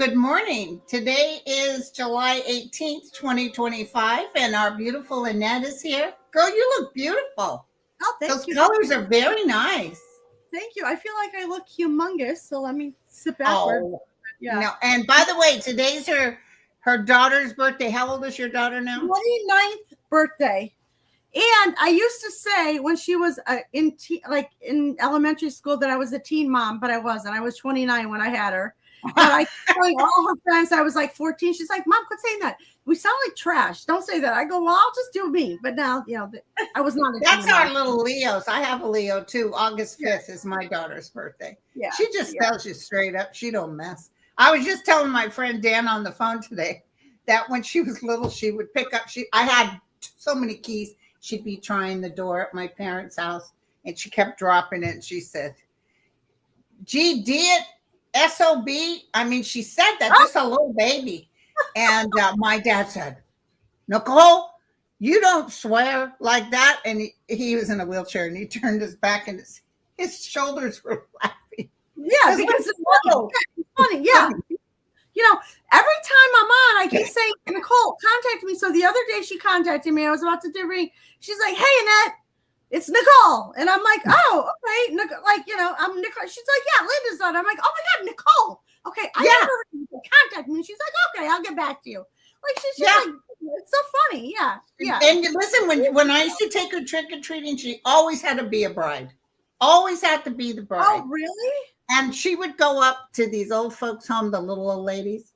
good morning. Today is July 18th, 2025, and our beautiful Annette is here. Girl, you look beautiful. Oh, Those thank you. colors are very nice. Thank you. I feel like I look humongous, so let me sit backward. Oh, Yeah. no. And by the way, today's her daughter's birthday. How old is your daughter now? 29th birthday. And I used to say when she was in elementary school that I was a teen mom, but I wasn't. I was 29 when I had her. But I told all her friends I was like 14. She's like, Mom, quit saying that. We sound like trash. Don't say that. I go, well, I'll just do me. But now, I was not a That's teen our mom. little Leos. I have a Leo too. August 5th is my daughter's birthday. Yeah. She just tells you straight up. She don't mess. I was just telling my friend Dan on the phone today that when she was little, she would pick up. I had so many keys. She'd be trying the door at my parents' house, and she kept dropping it. And she said, "GD it, SOB." I mean, she said that just a little baby. And my dad said, "Nicole, you don't swear like that." And he was in a wheelchair, and he turned his back, and his shoulders were laughing. Yeah, because it's funny. Yeah. Every time I'm on, I keep saying, Nicole, contact me. So the other day she contacted me. I was about to do ring. She's like, hey, Annette, it's Nicole. And I'm like, oh, okay. I'm Nicole. She's like, yeah, Linda's on. I'm like, oh my God, Nicole. Okay. I never contact me. She's like, okay, I'll get back to you. Like, she's just like, it's so funny. Yeah. Yeah. And listen, when I used to take her trick-or-treating, she always had to be a bride. Always had to be the bride. Oh, really? And she would go up to these old folks' home, the little old ladies.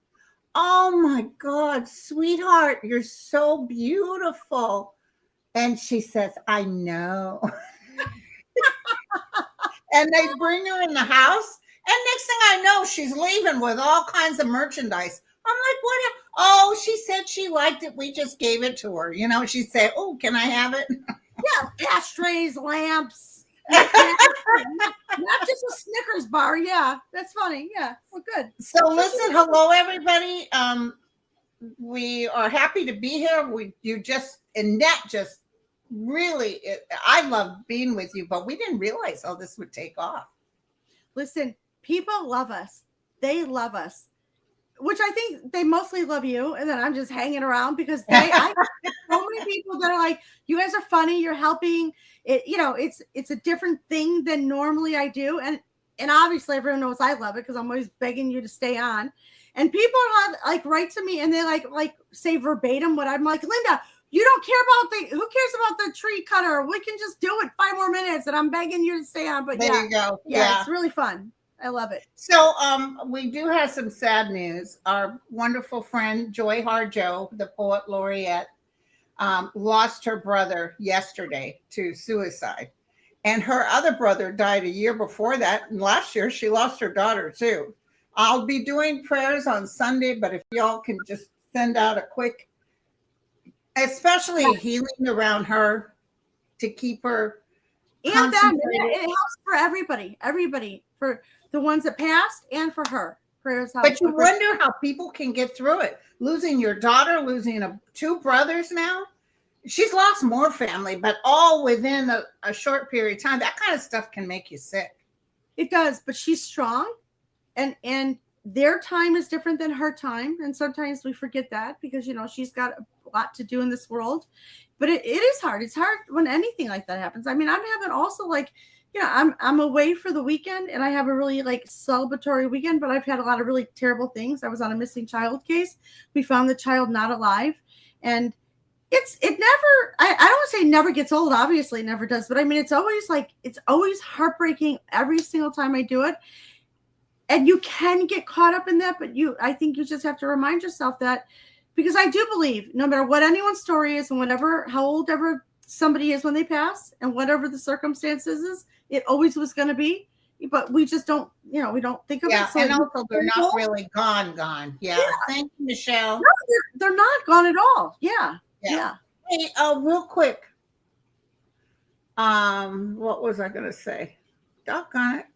Oh my God, sweetheart, you're so beautiful. And she says, I know. And they bring her in the house. And next thing I know, she's leaving with all kinds of merchandise. I'm like, what? Oh, she said she liked it. We just gave it to her. She'd say, oh, can I have it? Yeah, ashtrays, lamps. Not just a Snickers bar. Yeah, that's funny. Yeah, well, good. So listen, hello everybody. We are happy to be here. Annette just really, I love being with you, but we didn't realize how this would take off. Listen, people love us. They love us, which I think they mostly love you, and then I'm just hanging around because I have so many people that are like, you guys are funny, you're helping. It's a different thing than normally I do, and obviously everyone knows I love it because I'm always begging you to stay on. And people are like write to me and they like say verbatim what I'm like, Linda, you don't care about who cares about the tree cutter? We can just do it 5 more minutes, and I'm begging you to stay on. But there you go. Yeah, it's really fun. I love it. So we do have some sad news. Our wonderful friend Joy Harjo, the poet laureate, lost her brother yesterday to suicide. And her other brother died a year before that. And last year she lost her daughter too. I'll be doing prayers on Sunday, but if y'all can just send out a quick, especially healing around her to keep her and them. It helps for everybody, for the ones that passed and for her. Prayers help. But you wonder how people can get through it. Losing your daughter, losing 2 brothers now. She's lost more family, but all within a short period of time. That kind of stuff can make you sick. It does, but she's strong, and their time is different than her time. And sometimes we forget that because, she's got a lot to do in this world. But it is hard. It's hard when anything like that happens. I mean, I'm having also I'm away for the weekend, and I have a really celebratory weekend, but I've had a lot of really terrible things. I was on a missing child case. We found the child not alive, and it never, I don't want to say never gets old. Obviously it never does, but I mean, it's always heartbreaking every single time I do it. And you can get caught up in that, but I think you just have to remind yourself that, because I do believe no matter what anyone's story is and how old ever somebody is when they pass and whatever the circumstances is, it always was going to be, but we just don't, we don't think of it. So and also they're not really gone. Yeah. Thank you, Michelle. No, they're not gone at all. Yeah. Hey, real quick. What was I going to say? Doggone it.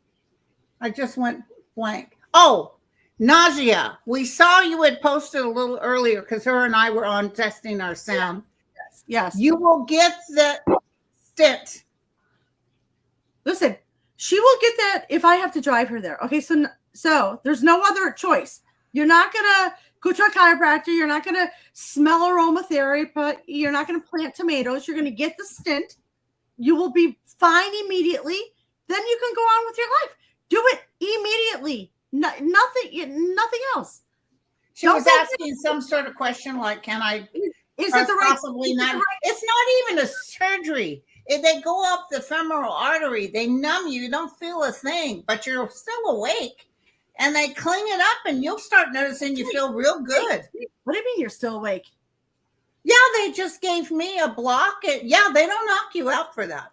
I just went blank. Oh, nausea. We saw you had posted a little earlier because her and I were on testing our sound. Yes. You will get the stint. Listen, she will get that if I have to drive her there. Okay, so there's no other choice. You're not going to go to a chiropractor. You're not going to smell aromatherapy. You're not going to plant tomatoes. You're going to get the stint. You will be fine immediately. Then you can go on with your life. Do it immediately. Nothing else. She was asking some sort of question like, can I, is it the right, possibly not, it's not even a surgery. If they go up the femoral artery, they numb you, you don't feel a thing, but you're still awake. And they clean it up and you'll start noticing you feel real good. What do you mean you're still awake? Yeah, they just gave me a block. Yeah, they don't knock you out for that.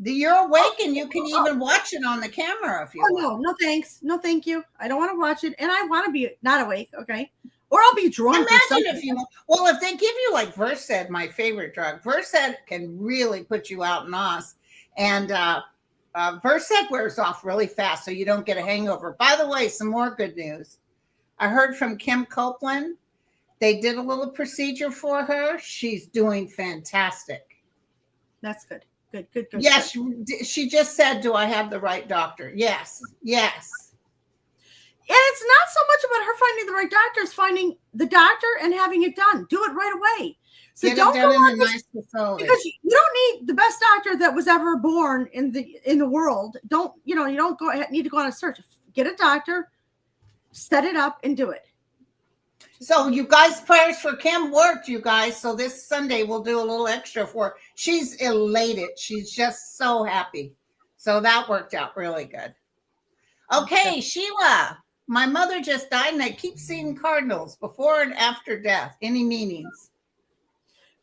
You're awake and you can even watch it on the camera if you want. No thanks. No, thank you. I don't want to watch it. And I want to be not awake, okay? Or I'll be drunk. Imagine if you, well, if they give you like Versed, my favorite drug, Versed can really put you out in os. And Versed wears off really fast so you don't get a hangover. By the way, some more good news. I heard from Kim Copeland. They did a little procedure for her. She's doing fantastic. That's good. Good. Yes, she just said, do I have the right doctor? Yes. And it's not so much about her finding the right doctor, it's finding the doctor and having it done. Do it right away. So Get don't it done go in a nice facility. because you don't need the best doctor that was ever born in the world. You don't need to go on a search. Get a doctor, set it up, and do it. So you guys, prayers for Kim worked, you guys. So this Sunday we'll do a little extra for her. She's elated. She's just so happy. So that worked out really good. Okay, Sheila. My mother just died and I keep seeing cardinals before and after death. Any meanings?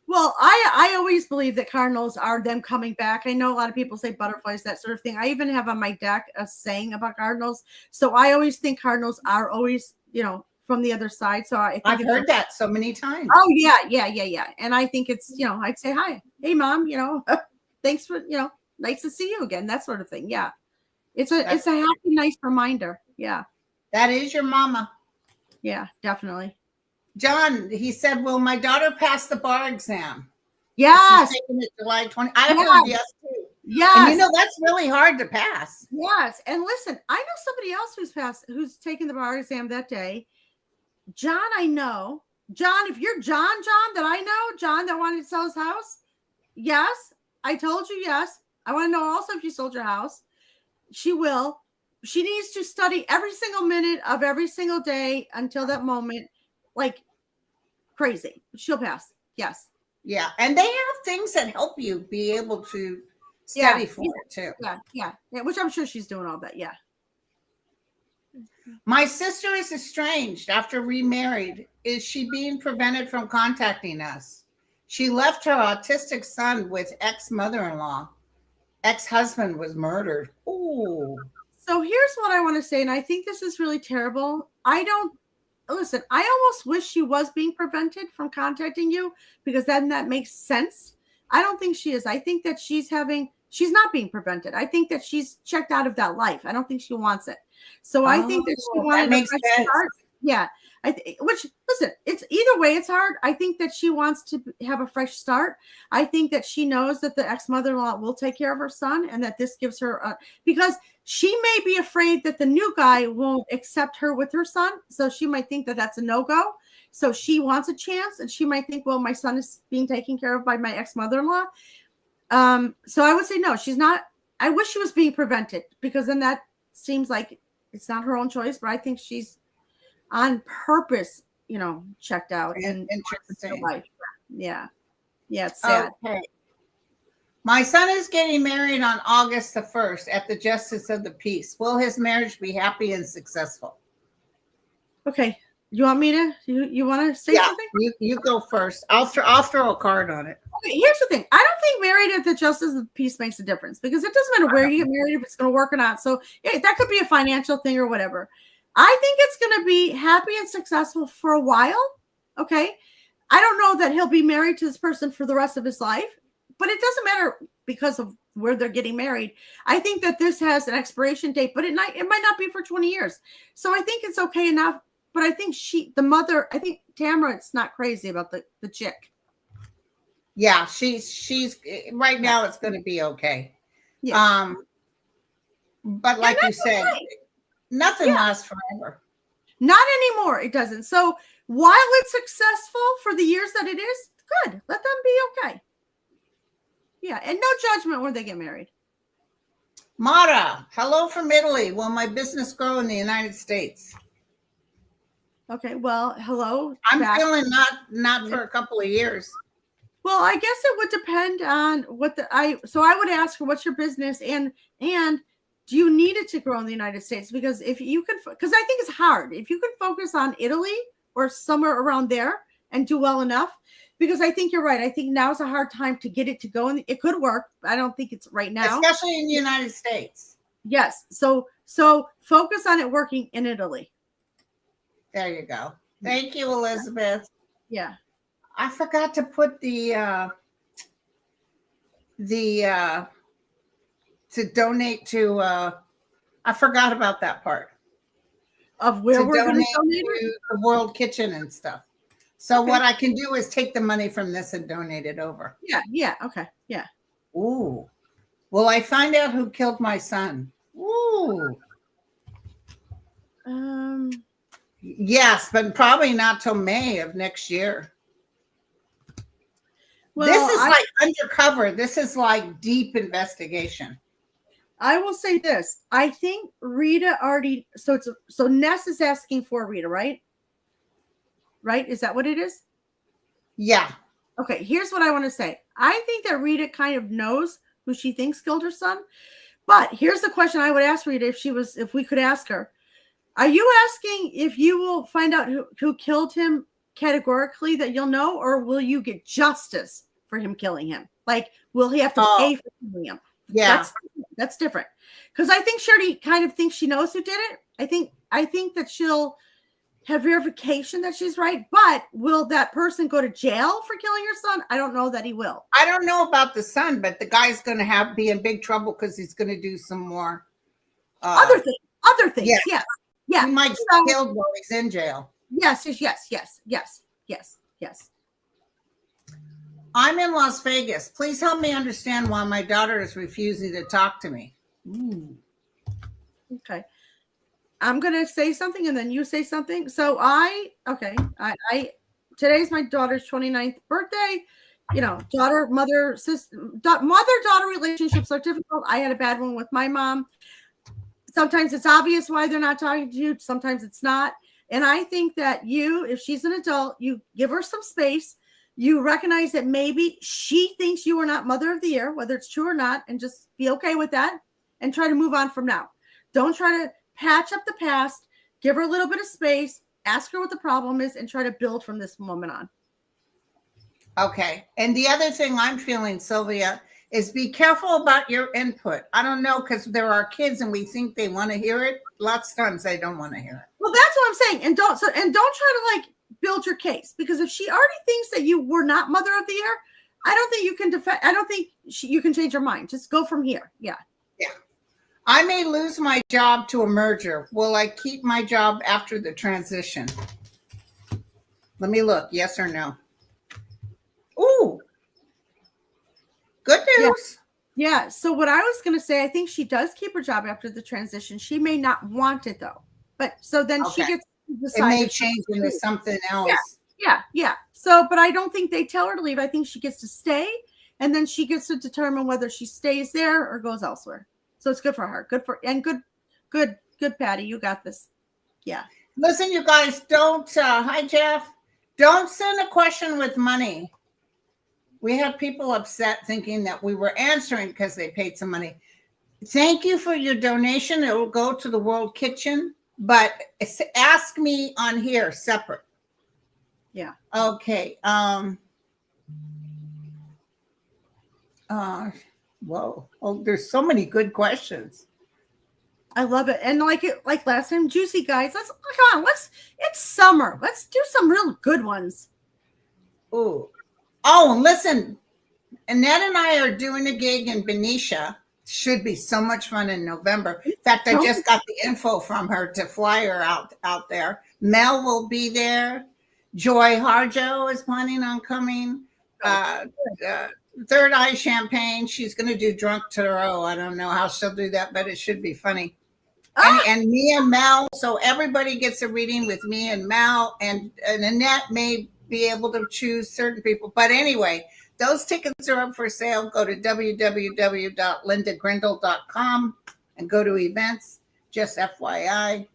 Well, I always believe that cardinals are them coming back. I know a lot of people say butterflies, that sort of thing. I even have on my deck a saying about cardinals. So I always think cardinals are always, from the other side. So I've heard that so many times. Oh yeah. And I think it's, I'd say, hi, hey mom, thanks for, nice to see you again. That sort of thing. Yeah. It's a happy, nice reminder. Yeah. That is your mama. Yeah, definitely. John, he said, will my daughter pass the bar exam? Yes. She's taking it July 20. I heard yes too. Yes. And that's really hard to pass. Yes. And listen, I know somebody else who's taken the bar exam that day. John, I know. John, if you're John that I know, John that wanted to sell his house. Yes. I told you yes. I want to know also if you sold your house. She will. She needs to study every single minute of every single day until that moment, like crazy. She'll pass. Yes. Yeah. And they have things that help you be able to study for it too. Yeah. Which I'm sure she's doing all that. Yeah. My sister is estranged after remarried. Is she being prevented from contacting us? She left her autistic son with ex-mother-in-law. Ex-husband was murdered. Ooh. So here's what I want to say, and I think this is really terrible. I almost wish she was being prevented from contacting you because then that makes sense. I don't think she is. I think that she's not being prevented. I think that she's checked out of that life. I don't think she wants it. So I think that she wanted to start. Yeah. Which listen, it's either way, it's hard. I think that she wants to have a fresh start. I think that she knows that the ex-mother-in-law will take care of her son and that this gives her because she may be afraid that the new guy won't accept her with her son. So she might think that that's a no-go. So she wants a chance and she might think, well, my son is being taken care of by my ex-mother-in-law. So I would say, no, she's not. I wish she was being prevented because then that seems like it's not her own choice, but I think she's on purpose, checked out and interesting. Yeah. Yeah. It's sad. Okay. My son is getting married on August the 1st at the Justice of the Peace. Will his marriage be happy and successful? Okay. You want me to, you want to say something? You go first. I'll throw a card on it. Okay, here's the thing. I don't think married at the Justice of the Peace makes a difference because it doesn't matter where you get married, if it's going to work or not. So yeah, that could be a financial thing or whatever. I think it's going to be happy and successful for a while. Okay. I don't know that he'll be married to this person for the rest of his life, but it doesn't matter because of where they're getting married. I think that this has an expiration date, but it might not be for 20 years. So I think it's okay enough. But I think I think Tamara, it's not crazy about the chick. Yeah, she's right now it's going to be okay. Yeah. But like you said, nothing lasts forever. Not anymore. It doesn't. So while it's successful for the years that it is, good. Let them be okay. Yeah. And no judgment when they get married. Mara, hello from Italy. Will my business grow in the United States? Okay. Well, hello. I'm back. feeling not for a couple of years. Well, I guess it would depend on what so I would ask her, what's your business, and do you need it to grow in the United States? Because if you can, because I think it's hard. If you can focus on Italy or somewhere around there and do well enough, because I think you're right. I think now's a hard time to get it to go, and it could work. I don't think it's right now, especially in the United States. Yes. So focus on it working in Italy. There you go. Thank you, Elizabeth. Yeah. I forgot to put the to donate to I forgot about that part. Of where we're going to donate to the World Kitchen and stuff. So what I can do is take the money from this and donate it over. Yeah, yeah, okay. Yeah. Ooh. Will I find out who killed my son? Ooh. Yes, but probably not till May of next year. Well, this is like undercover. This is like deep investigation. I will say this. I think Rita already. So Ness is asking for Rita, right? Right? Is that what it is? Yeah. Okay. Here's what I want to say. I think that Rita kind of knows who she thinks killed her son. But here's the question I would ask Rita if we could ask her. Are you asking if you will find out who killed him categorically that you'll know, or will you get justice for him killing him? Like, will he have to pay for killing him? Yeah, that's different. Because I think Shirley kind of thinks she knows who did it. I think that she'll have verification that she's right, but will that person go to jail for killing her son? I don't know that he will. I don't know about the son, but the guy's going to be in big trouble because he's going to do some more other things. Yes. Yeah. He might get killed while he's in jail. Yes. I'm in Las Vegas. Please help me understand why my daughter is refusing to talk to me. Ooh. Okay. I'm going to say something and then you say something. So today's my daughter's 29th birthday. You know, mother, daughter relationships are difficult. I had a bad one with my mom. Sometimes it's obvious why they're not talking to you. Sometimes it's not. And I think that if she's an adult, you give her some space. You recognize that maybe she thinks you are not mother of the year, whether it's true or not, and just be okay with that and try to move on from now. Don't try to patch up the past. Give her a little bit of space. Ask her what the problem is and try to build from this moment on. Okay. And the other thing I'm feeling, Sylvia, is be careful about your input. I don't know, because there are kids and we think they want to hear it. Lots of times they don't want to hear it. Well, that's what I'm saying. And don't try to like build your case, because if she already thinks that you were not mother of the year, I don't think you can defend. I don't think you can change your mind. Just go from here. Yeah. Yeah. I may lose my job to a merger. Will I keep my job after the transition? Let me look. Yes or no? Ooh. Good news. Yeah. So what I was going to say, I think she does keep her job after the transition. She may not want it though. But so then she gets to decide. It may change into something else. Yeah. So, but I don't think they tell her to leave. I think she gets to stay, and then she gets to determine whether she stays there or goes elsewhere. So it's good for her. Good, Patty. You got this. Yeah. Listen, you guys, don't. Hi, Jeff. Don't send a question with money. We have people upset thinking that we were answering because they paid some money. Thank you for your donation. It will go to the World Kitchen, but ask me on here separate. Yeah. Okay. Whoa. Oh, there's so many good questions. I love it. And like last time, juicy guys. It's summer. Let's do some real good ones. Ooh. Oh, and listen, Annette and I are doing a gig in Benicia. Should be so much fun in November. In fact, I just got the info from her to fly her out there. Mel will be there. Joy Harjo is planning on coming. Third Eye Champagne. She's going to do Drunk Tarot. I don't know how she'll do that, but it should be funny. and me and Mel. So everybody gets a reading with me and Mel, and Annette may be able to choose certain people. But anyway, those tickets are up for sale. Go to www.lindagrindle.com and go to events. Just FYI.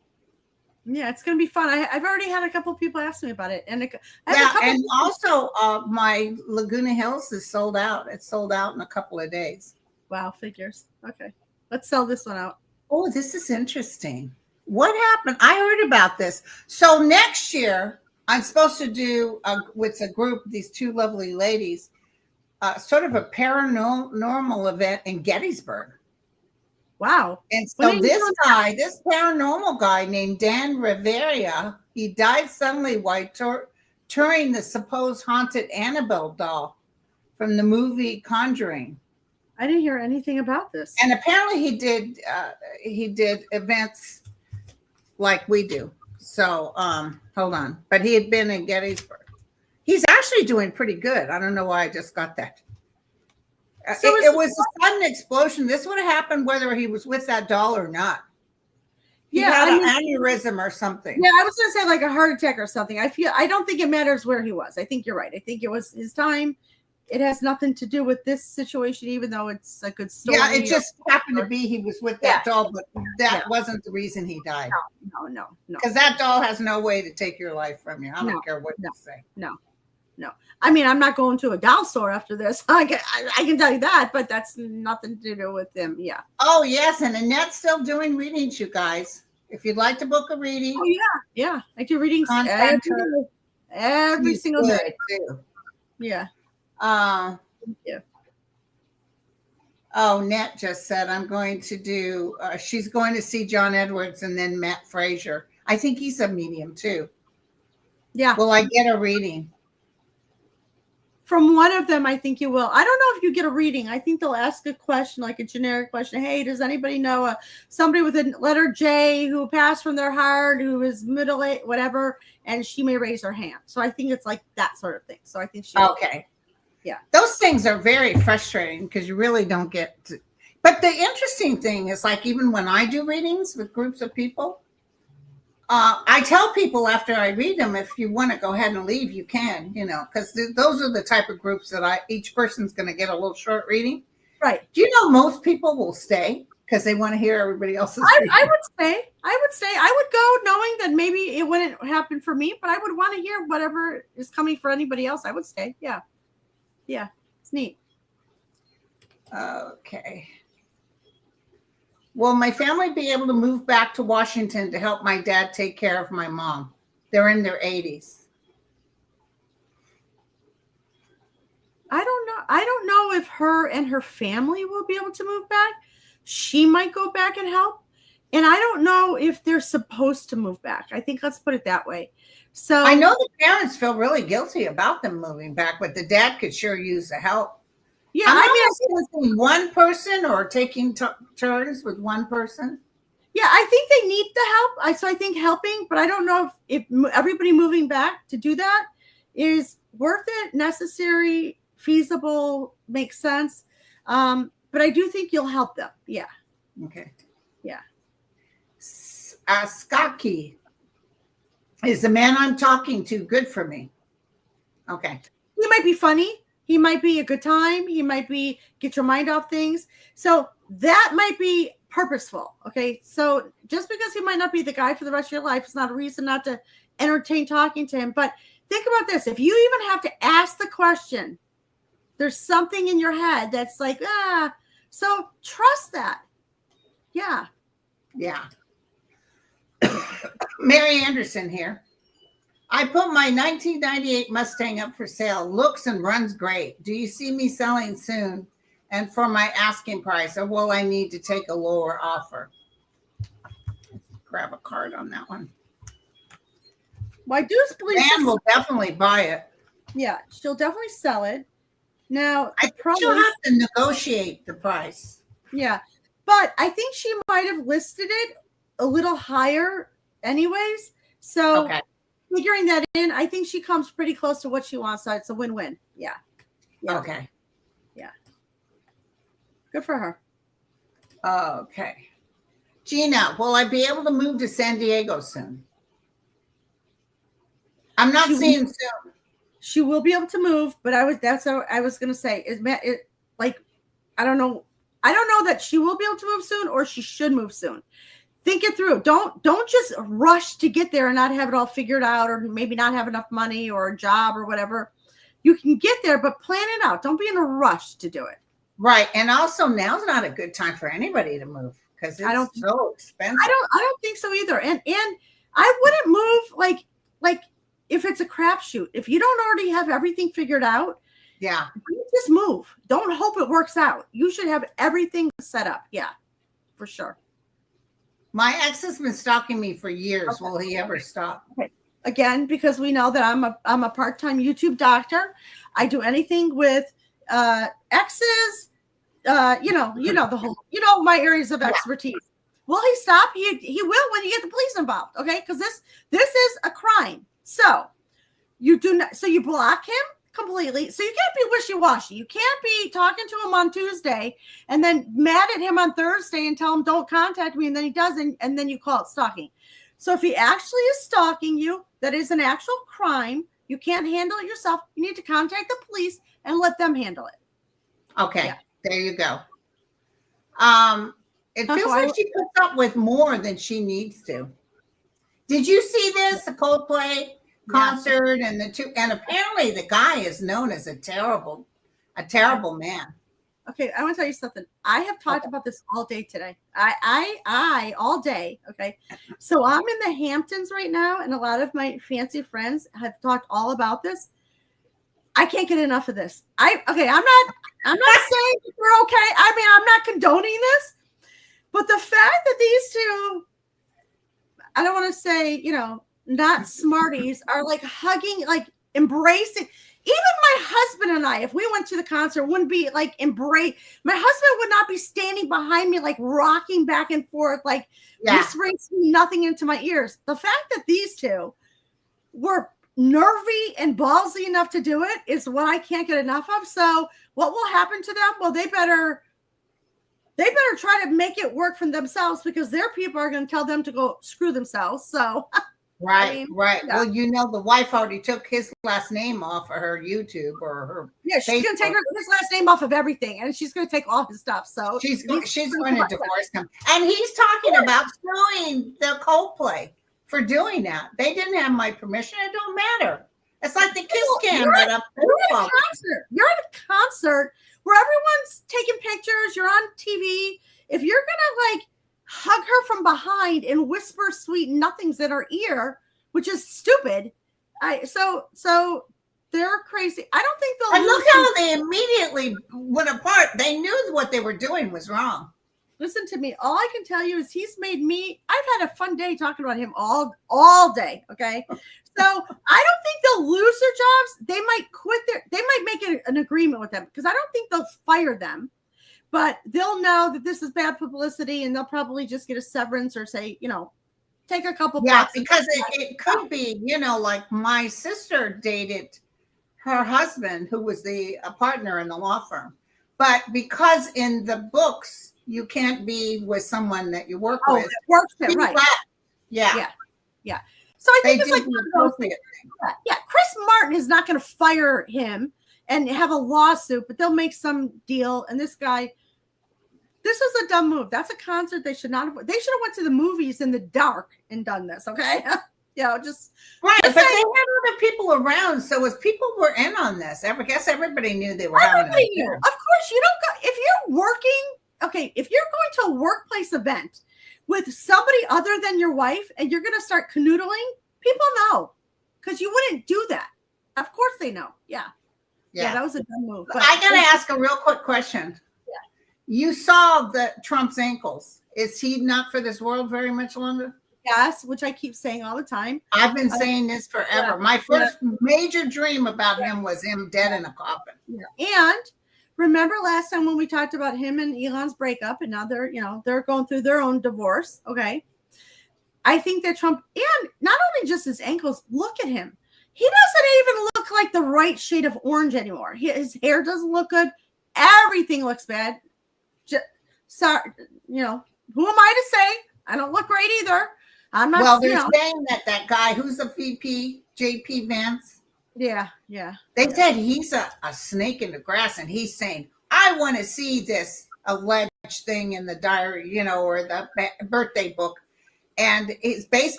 Yeah, it's gonna be fun. I've already had a couple of people ask me about it, and and also my Laguna Hills is sold out. It's sold out in a couple of days. Wow, figures. Okay, let's sell this one out. Oh, this is interesting. What happened? I heard about this. So next year, I'm supposed to do with a group, these two lovely ladies, sort of a paranormal event in Gettysburg. Wow. And so this paranormal guy named Dan Rivera, he died suddenly while touring the supposed haunted Annabelle doll from the movie Conjuring. I didn't hear anything about this. And apparently he did events like we do. So hold on. But he had been in Gettysburg. He's actually doing pretty good. I don't know why I just got that. So it was a sudden explosion. This would have happened whether he was with that doll or not. He had an aneurysm or something. Yeah, I was going to say like a heart attack or something. I don't think it matters where he was. I think you're right. I think it was his time. It has nothing to do with this situation, even though it's a good story. Yeah, it just happened to be he was with that doll, but that wasn't the reason he died. No. Because that doll has no way to take your life from you. I don't care what you say. No. I mean, I'm not going to a doll store after this. I can tell you that, but that's nothing to do with him. Yeah. Oh, yes. And Annette's still doing readings, you guys. If you'd like to book a reading. Oh, yeah. Yeah. I do readings every single day. Too. Yeah. Oh, Net just said, I'm going to do, she's going to see John Edwards and then Matt Frazier. I think he's a medium too. Yeah. Will I get a reading? From one of them, I think you will. I don't know if you get a reading. I think they'll ask a question, like a generic question. Hey, does anybody know somebody with a letter J who passed from their heart, who is middle-aged, whatever, and she may raise her hand. So I think it's like that sort of thing. So I think she okay. Yeah. Those things are very frustrating because you really don't get to. But the interesting thing is, like, even when I do readings with groups of people, I tell people after I read them, if you want to go ahead and leave, you can, because those are the type of groups that each person's going to get a little short reading. Right. Do you know most people will stay because they want to hear everybody else's reading? I would stay. I would go knowing that maybe it wouldn't happen for me, but I would want to hear whatever is coming for anybody else. I would stay. Yeah. Yeah. It's neat. Okay. Will my family be able to move back to Washington to help my dad take care of my mom? They're in their 80s. I don't know if her and her family will be able to move back. She might go back and help. And I don't know if they're supposed to move back. I think let's put it that way. So I know the parents feel really guilty about them moving back, but the dad could sure use the help. Yeah, I mean, one person or taking turns with one person. Yeah, I think they need the help. So I think helping, but I don't know if everybody moving back to do that is worth it, necessary, feasible, makes sense. But I do think you'll help them. Yeah. Okay. Yeah. Skaki, is the man I'm talking to good for me? Okay. He might be funny. He might be a good time. He might be get your mind off things. So that might be purposeful. Okay. So just because he might not be the guy for the rest of your life is not a reason not to entertain talking to him. But think about this. If you even have to ask the question, there's something in your head that's like, so trust that. Yeah. Yeah. Mary Anderson here. I put my 1998 Mustang up for sale. Looks and runs great. Do you see me selling soon? And for my asking price, or will I need to take a lower offer? Grab a card on that one. Well, I do believe Dan will definitely buy it. Yeah, she'll definitely sell it. Now, I think she'll have to negotiate the price. Yeah, but I think she might have listed it a little higher anyways. So okay. Figuring that in, I think she comes pretty close to what she wants. So it's a win-win. Yeah. Okay. Yeah. Good for her. Okay. Gina, will I be able to move to San Diego soon? I'm not seeing soon. She will be able to move, but that's what I was gonna say. Like, I don't know that she will be able to move soon or she should move soon. Think it through. Don't just rush to get there and not have it all figured out, or maybe not have enough money or a job or whatever. You can get there, but plan it out. Don't be in a rush to do it. Right. And also now's not a good time for anybody to move because it's so expensive. I don't think so either. And I wouldn't move like if it's a crapshoot. If you don't already have everything figured out, yeah, you just move. Don't hope it works out. You should have everything set up. Yeah, for sure. My ex has been stalking me for years. Okay. Will he ever stop? Okay. Again, because we know that I'm a part-time YouTube doctor. I do anything with exes. You know the whole. You know my areas of expertise. Yeah. Will he stop? He will when you get the police involved. Okay, because this is a crime. So you do not. So you block him completely. So you can't be wishy-washy. You can't be talking to him on Tuesday and then mad at him on Thursday and tell him don't contact me, and then he doesn't, and then you call it stalking. So if he actually is stalking you, that is an actual crime. You can't handle it yourself. You need to contact the police and let them handle it. Okay, yeah. There you go. It feels like she puts up with more than she needs to. Did you see this? The Coldplay concert and apparently the guy is known as a terrible man. Okay, I want to tell you something. I have talked about this all day today. I all day. Okay, so I'm in the Hamptons right now, and a lot of my fancy friends have talked all about this. I can't get enough of this. I'm not saying we're okay. I mean, I'm not condoning this, but the fact that these two, I don't want to say, not smarties, are like hugging, like embracing. Even my husband and I, if we went to the concert, wouldn't be like embrace. My husband would not be standing behind me, like rocking back and forth, like whispering nothing into my ears. The fact that these two were nervy and ballsy enough to do it is what I can't get enough of. So what will happen to them? Well, they better try to make it work for themselves, because their people are going to tell them to go screw themselves. So right. Yeah. Well, the wife already took his last name off of her YouTube or her. Yeah, she's going to take his last name off of everything, and she's going to take all his stuff. So she's going to divorce him. And he's talking about suing the Coldplay for doing that. They didn't have my permission. It don't matter. It's like the kiss cam. You're at a concert where everyone's taking pictures. You're on TV. If you're going to hug her from behind and whisper sweet nothings in her ear, which is stupid. So they're crazy. I don't think they'll. And look how they immediately went apart. They knew what they were doing was wrong. Listen to me. All I can tell you is I've had a fun day talking about him all day. Okay. So I don't think they'll lose their jobs. They might they might make an agreement with them, because I don't think they'll fire them. But they'll know that this is bad publicity, and they'll probably just get a severance or say, take a couple. Yeah, because it could be, like my sister dated her husband, who was a partner in the law firm. But because in the books, you can't be with someone that you work with. Works there, right. Yeah. So I think it's like one of those things. Yeah, Chris Martin is not going to fire him and have a lawsuit, but they'll make some deal. And this guy, this is a dumb move. That's a concert they should not have. They should have went to the movies in the dark and done this. Okay, just right. But they had other people around, so as people were in on this, I guess everybody knew they were having. Everybody knew. Of course, you don't go if you're working. Okay, if you're going to a workplace event with somebody other than your wife and you're going to start canoodling, people know, because you wouldn't do that. Of course they know. Yeah, that was a dumb move. But I got to ask a real quick question. Yeah. You saw Trump's ankles. Is he not for this world very much longer? Yes, which I keep saying all the time. I've been saying this forever. Yeah. My first major dream about him was him dead in a coffin. Yeah. And remember last time when we talked about him and Elon's breakup, and now they're going through their own divorce. Okay. I think that Trump, and not only just his ankles, look at him. He doesn't even look like the right shade of orange anymore. His hair doesn't look good. Everything looks bad. Sorry, who am I to say? I don't look great either. I'm not. Well, they're saying that guy who's a VP, JP Vance. Yeah. They said he's a snake in the grass, and he's saying, I want to see this alleged thing in the diary, or the birthday book. And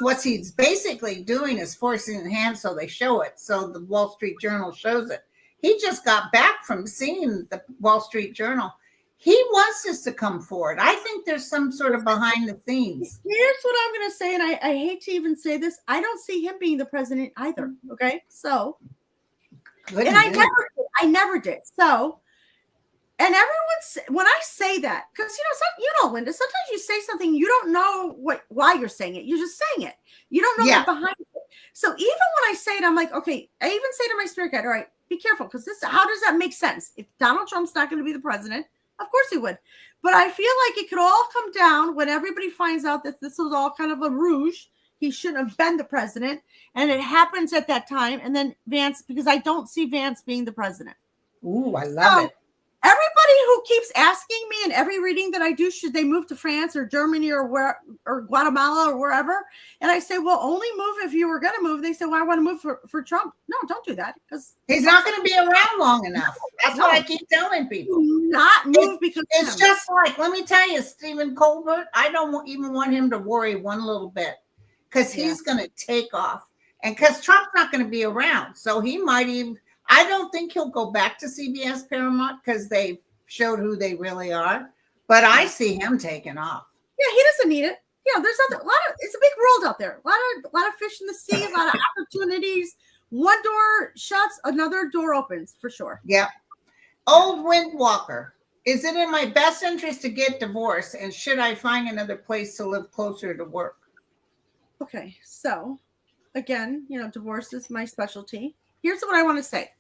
what he's basically doing is forcing the hand so they show it. So the Wall Street Journal shows it. He just got back from seeing the Wall Street Journal. He wants this to come forward. I think there's some sort of behind the scenes. Here's what I'm going to say, and I hate to even say this. I don't see him being the president either. Okay, so, and I never did. So, and when I say that, because Linda, sometimes you say something you don't know why you're saying it. You're just saying it. You don't know the behind it. So even when I say it, I'm like, okay. I even say to my spirit guide, all right, be careful, because how does that make sense? If Donald Trump's not going to be the president, of course he would. But I feel like it could all come down when everybody finds out that this was all kind of a ruse. He shouldn't have been the president. And it happens at that time. And then Vance, because I don't see Vance being the president. Ooh, I love it. Everybody who keeps asking me in every reading that I do, should they move to France or Germany or Guatemala or wherever? And I say, well, only move if you were going to move. They say, well, I want to move for Trump. No, don't do that, because he's not going to be around long enough. That's what I keep telling people. Do not move, because it's just like, let me tell you, Stephen Colbert, I don't even want him to worry one little bit, because he's going to take off, and because Trump's not going to be around. So he might even, I don't think he'll go back to CBS Paramount, because they showed who they really are. But I see him taking off. Yeah, he doesn't need it. There's it's a big world out there. A lot of fish in the sea, a lot of opportunities. One door shuts, another door opens, for sure. Yeah. Old Windwalker. Is it in my best interest to get divorced? And should I find another place to live closer to work? Okay, so again, divorce is my specialty. Here's what I want to say.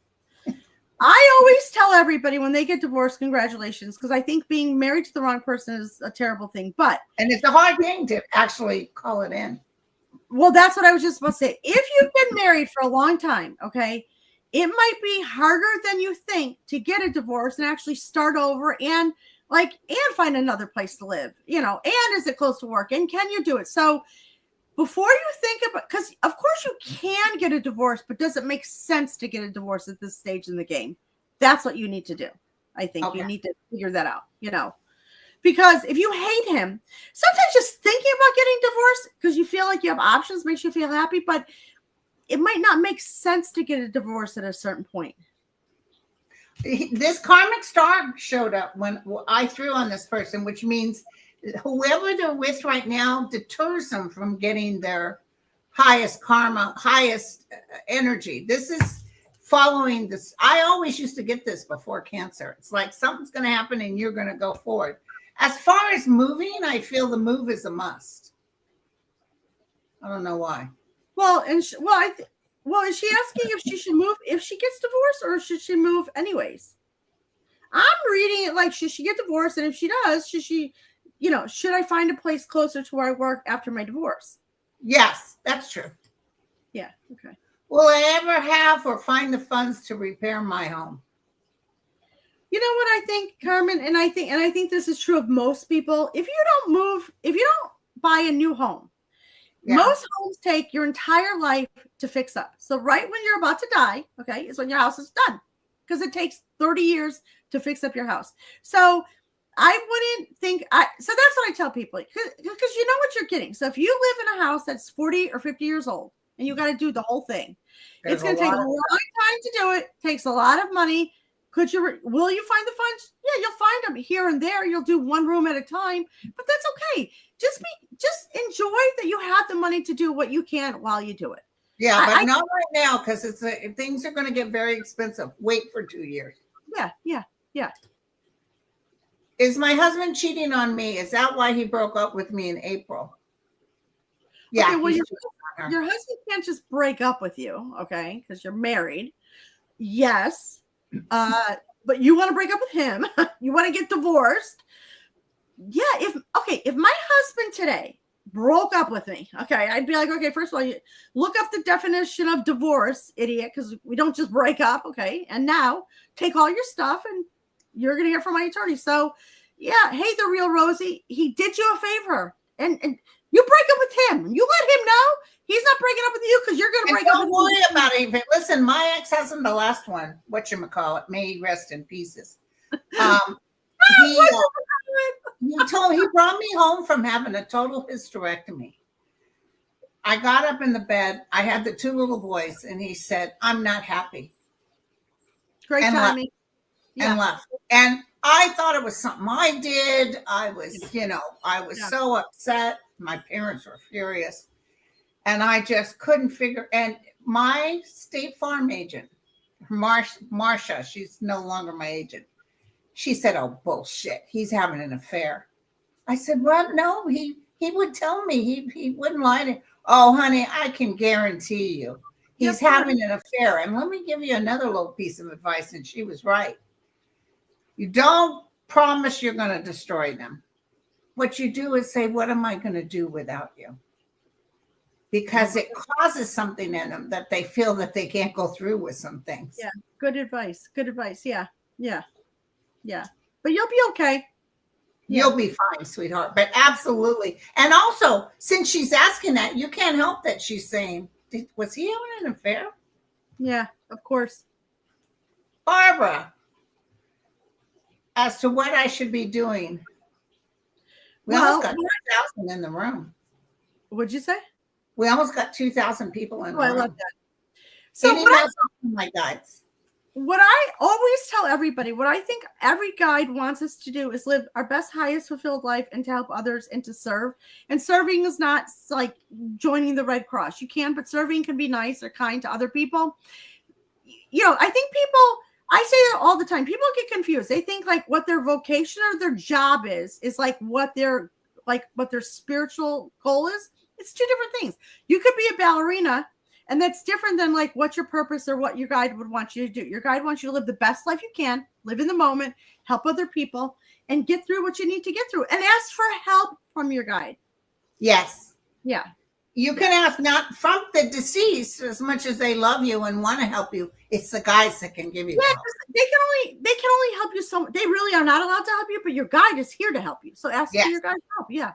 I always tell everybody when they get divorced, congratulations, because I think being married to the wrong person is a terrible thing. And it's a hard thing to actually call it in. Well, that's what I was just about to say. If you've been married for a long time, okay, it might be harder than you think to get a divorce and actually start over and find another place to live, and is it close to work, and can you do it? So before you think about, because of course you can get a divorce, but does it make sense to get a divorce at this stage in the game? That's what you need to do. I think you need to figure that out, because if you hate him, sometimes just thinking about getting divorced because you feel like you have options makes you feel happy, but it might not make sense to get a divorce at a certain point. This karmic star showed up when I threw on this person, which means whoever they're with right now deters them from getting their highest karma, highest energy. This is following this. I always used to get this before Cancer. It's like something's going to happen and you're going to go forward. As far as moving, I feel the move is a must. I don't know why. Well, is she asking if she should move if she gets divorced, or should she move anyways? I'm reading it like, should she get divorced? And if she does, should I find a place closer to where I work after my divorce? Yes, that's true. Yeah. Okay. Will I ever have or find the funds to repair my home? You know what I think, Carmen, and I think this is true of most people. If you don't buy a new home, most homes take your entire life to fix up. So right when you're about to die, okay, is when your house is done, because it takes 30 years to fix up your house. So I wouldn't think, so that's what I tell people, because you know what you're getting. So if you live in a house that's 40 or 50 years old and you got to do the whole thing, it's going to take a long time to do it. Takes a lot of money. Will you find the funds? Yeah, you'll find them here and there. You'll do one room at a time, but that's okay. Just enjoy that you have the money to do what you can while you do it. Yeah, but not right now, because things are going to get very expensive. Wait for 2 years. Yeah. Is my husband cheating on me? Is that why he broke up with me in April? Yeah. Okay, well, your husband can't just break up with you, okay, because you're married. Yes. But you want to break up with him. You want to get divorced. Yeah. If my husband today broke up with me, okay, I'd be like, okay, first of all, you look up the definition of divorce, idiot, because we don't just break up, okay? And now take all your stuff and you're gonna hear from my attorney. So yeah, hey, the real Rosie, he did you a favor. And You break up with him. You let him know he's not breaking up with you because you're going to break up with him. Don't worry about it. Listen, my ex-husband, the last one, whatchamacallit, may he rest in pieces. He brought me home from having a total hysterectomy. I got up in the bed. I had the 2 little boys, and he said, "I'm not happy." Great timing. And left. And I thought it was something I did. I was, so upset. My parents were furious. And I just couldn't figure. And my State Farm agent, Marcia, she's no longer my agent. She said, "Oh, bullshit. He's having an affair." I said, "Well, no, he would tell me. He wouldn't lie to me." "Oh, honey, I can guarantee you he's having an affair. And let me give you another little piece of advice." And she was right. You don't promise you're going to destroy them. What you do is say, "What am I going to do without you?" Because it causes something in them that they feel that they can't go through with some things. Yeah. Good advice. Good advice. Yeah. Yeah. Yeah. But you'll be okay. You'll be fine, sweetheart. But absolutely. And also, since she's asking that, you can't help that she's saying, was he having an affair? Yeah, of course. Barbara, as to what I should be doing. We almost got 2,000 in the room. What'd you say? We almost got 2,000 people in the room. I love that. So my guides. What I always tell everybody, what I think every guide wants us to do is live our best, highest fulfilled life and to help others and to serve. And serving is not like joining the Red Cross. You can, but serving can be nice or kind to other people. I think I say that all the time. People get confused. They think like what their vocation or their job is like what their spiritual goal is. It's 2 different things. You could be a ballerina, and that's different than like what your purpose or what your guide would want you to do. Your guide wants you to live the best life you can, live in the moment, help other people, and get through what you need to get through, and ask for help from your guide. Yes. Yeah. You can ask not from the deceased as much as they love you and want to help you. It's the guides that can give you help. They can only help you so much. They really are not allowed to help you, but your guide is here to help you. So ask for your guide's help. Yeah.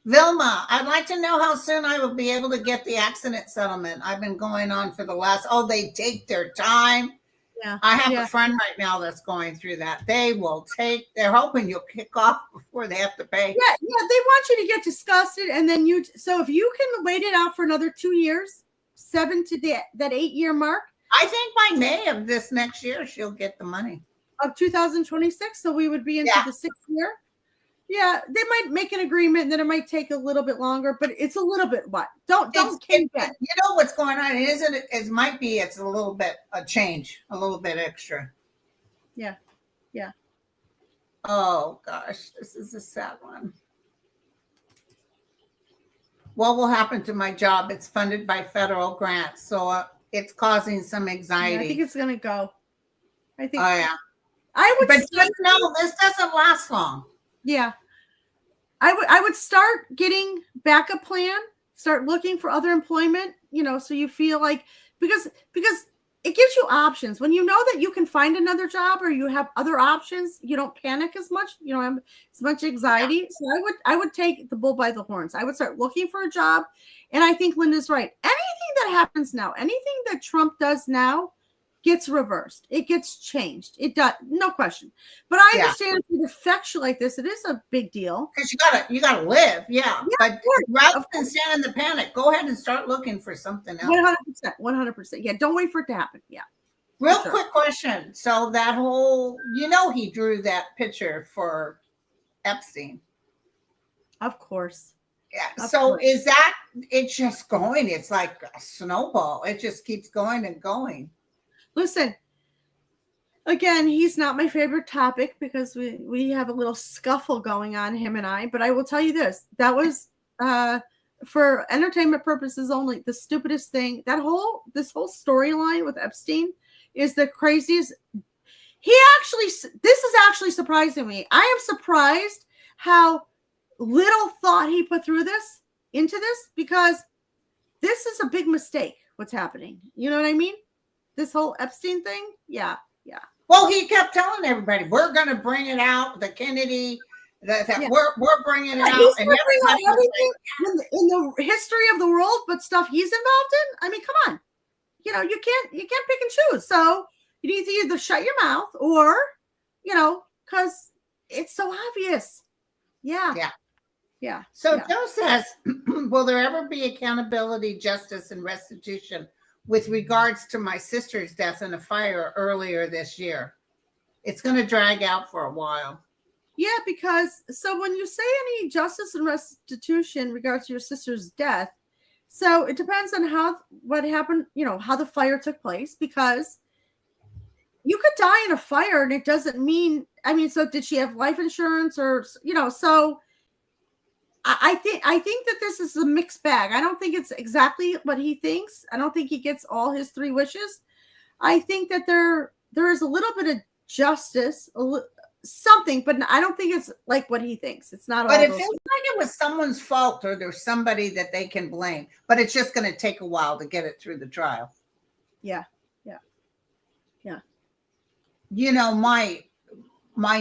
Vilma, I'd like to know how soon I will be able to get the accident settlement. I've been going on for the last, they take their time. Yeah. I have a friend right now that's going through that. They're hoping you'll kick off before they have to pay. Yeah, they want you to get disgusted. And then so if you can wait it out for another 2 years, 7 to that 8-year mark. I think by May of this next year, she'll get the money. Of 2026. So we would be into the 6th year. Yeah, they might make an agreement and then it might take a little bit longer, but it's a little bit what? Don't kink it. You know what's going on? It's a little bit a change, a little bit extra. Yeah. Yeah. Oh gosh, this is a sad one. What will happen to my job? It's funded by federal grants, so it's causing some anxiety. Yeah, I think it's gonna go. Oh yeah. But just know this doesn't last long. Yeah. I would start getting backup plan, start looking for other employment, so you feel like, because it gives you options. When you know that you can find another job or you have other options, you don't panic as much, you don't have as much anxiety. So I would take the bull by the horns. I would start looking for a job. And I think Linda's right. Anything that happens now, anything that Trump does now gets reversed. It gets changed. It does, no question. But I understand if it affects you like this, it is a big deal. Because you gotta live, but rather than stand in the panic, go ahead and start looking for something else. 100%. Yeah, don't wait for it to happen. Yeah. Real quick question. So that whole, he drew that picture for Epstein. Of course. Yeah. So is that it's just going? It's like a snowball. It just keeps going and going. Listen, again, he's not my favorite topic because we have a little scuffle going on, him and I. But I will tell you this: that was for entertainment purposes only the stupidest thing. This whole storyline with Epstein is the craziest. This is actually surprising me. I am surprised how little thought he put into this, because this is a big mistake. What's happening? You know what I mean? This whole Epstein thing? Yeah. Well, he kept telling everybody, we're going to bring it out. The Kennedy Yeah. We're bringing it Yeah, out, he's and working on everybody was everything in the history of the world, but stuff he's involved in. I mean, come on. You know, you can't pick and choose. So you need to either shut your mouth or, you know, because it's so obvious. Yeah. Yeah. Yeah. So yeah. Joe says, will there ever be accountability, justice, and restitution with regards to my sister's death in a fire earlier this year? It's going to drag out for a while. Yeah, because so when you say any justice and restitution in regards to your sister's death, so it depends on what happened, you know, how the fire took place, because you could die in a fire and it doesn't mean, I mean, so did she have life insurance or, you know, so I think that this is a mixed bag. I don't think it's exactly what he thinks. I don't think he gets all his 3 wishes. I think that there is a little bit of justice, something, but I don't think it's like what he thinks. It's not. But it feels like it was someone's fault, or there's somebody that they can blame. But it's just going to take a while to get it through the trial. Yeah. You know, my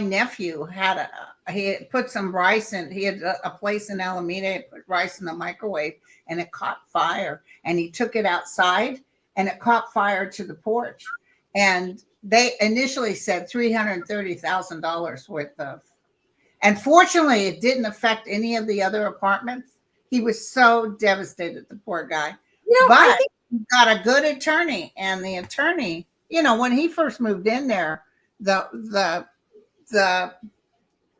nephew he had put some rice in. He had a place in Alameda. He put rice in the microwave, and it caught fire. And he took it outside, and it caught fire to the porch. And they initially said $330,000 worth of. And fortunately, it didn't affect any of the other apartments. He was so devastated, the poor guy. You know, but he got a good attorney, and the attorney, you know, when he first moved in there, the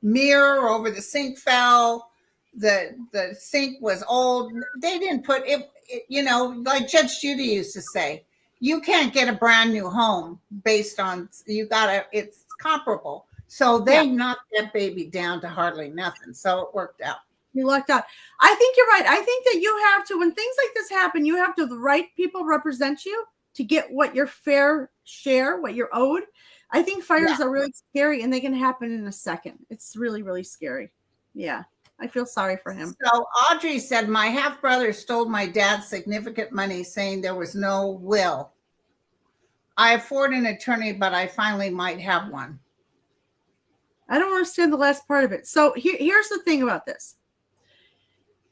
mirror over the sink fell. The sink was old. They didn't put it, you know, like Judge Judy used to say, you can't get a brand new home based on, it's comparable. So they knocked that baby down to hardly nothing. So it worked out. You lucked out. I think you're right. I think that you have to, when things like this happen, you have to, the right people represent you to get what your fair share, what you're owed. I think fires are really scary, and they can happen in a second. It's really, really scary. Yeah. I feel sorry for him. So Audrey said, my half-brother stole my dad's significant money, saying there was no will. I afford an attorney, but I finally might have one. I don't understand the last part of it. So here's the thing about this.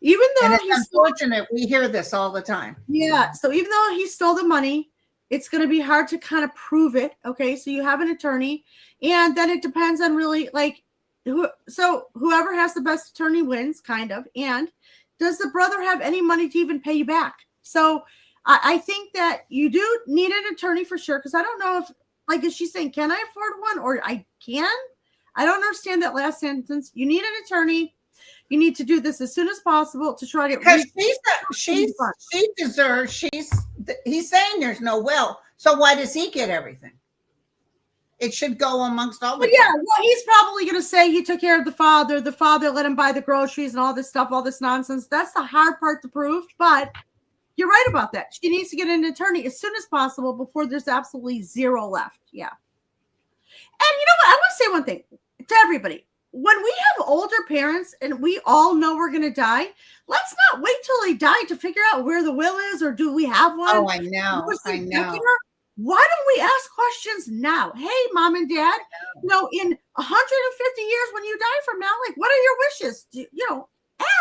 Even though it's unfortunate, we hear this all the time. Yeah. So even though he stole the money, it's going to be hard to kind of prove it. Okay. So you have an attorney, and then it depends on really like whoever has the best attorney wins, kind of. And does the brother have any money to even pay you back? So I think that you do need an attorney for sure. Cause I don't know if, like, is she saying, can I afford one, or I can? I don't understand that last sentence. You need an attorney. You need to do this as soon as possible to try to get. Because she deserves. He's saying there's no will. So why does he get everything? It should go amongst all the. Well, yeah, well, he's probably going to say he took care of the father. The father let him buy the groceries and all this stuff, all this nonsense. That's the hard part to prove. But you're right about that. She needs to get an attorney as soon as possible before there's absolutely zero left. Yeah. And you know what? I want to say one thing to everybody. When we have older parents and we all know we're going to die, let's not wait till they die to figure out where the will is, or do we have one? Oh, I know. I know. Why don't we ask questions now? Hey, mom and dad, in 150 years when you die from now, like, what are your wishes?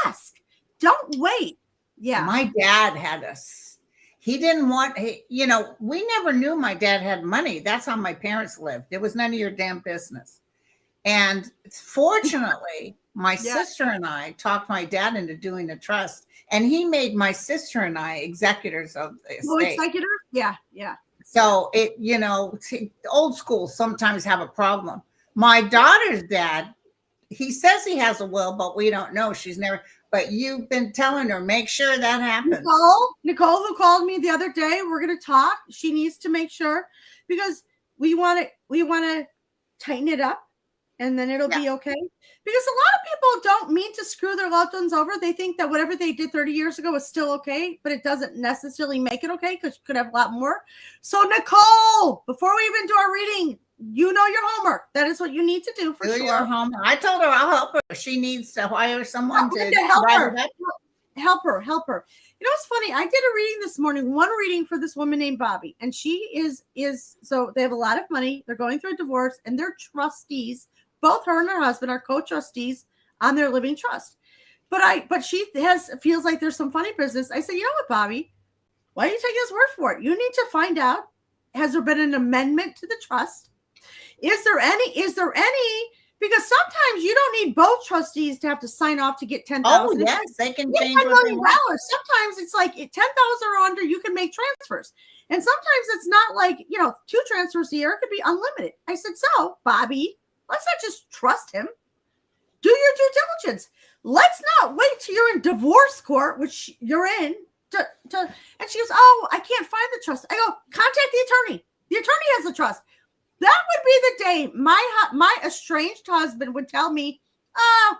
Ask. Don't wait. Yeah. My dad had us. He didn't want, we never knew my dad had money. That's how my parents lived. It was none of your damn business. And fortunately, my sister and I talked my dad into doing a trust, and he made my sister and I executors of the estate. Oh, executor? Yeah, yeah. So old school sometimes have a problem. My daughter's dad, he says he has a will, but we don't know. But you've been telling her, make sure that happens. Nicole, who called me the other day, we're going to talk. She needs to make sure, because we want to tighten it up. And then it'll be okay. Because a lot of people don't mean to screw their loved ones over. They think that whatever they did 30 years ago is still okay, but it doesn't necessarily make it okay, because you could have a lot more. So Nicole, before we even do our reading, you know your homework. That is what you need to do for sure. Your homework. I told her I'll help her. She needs to hire someone to help her. Help her. You know what's funny? I did a reading this morning, one reading for this woman named Bobby. And she is so they have a lot of money. They're going through a divorce, and they're trustees. Both her and her husband are co-trustees on their living trust. But she feels like there's some funny business. I said, you know what, Bobby? Why are you taking his word for it? You need to find out, has there been an amendment to the trust? Is there any, because sometimes you don't need both trustees to have to sign off to get 10,000. Oh, yes, they can change $10 what they million. want. Sometimes it's like 10,000 or under, you can make transfers. And sometimes it's not like, 2 transfers a year. It could be unlimited. I said, so, Bobby, let's not just trust him. Do your due diligence. Let's not wait till you're in divorce court, which you're in, and she goes, oh, I can't find the trust. I go, contact the attorney. The attorney has the trust. That would be the day my estranged husband would tell me, oh,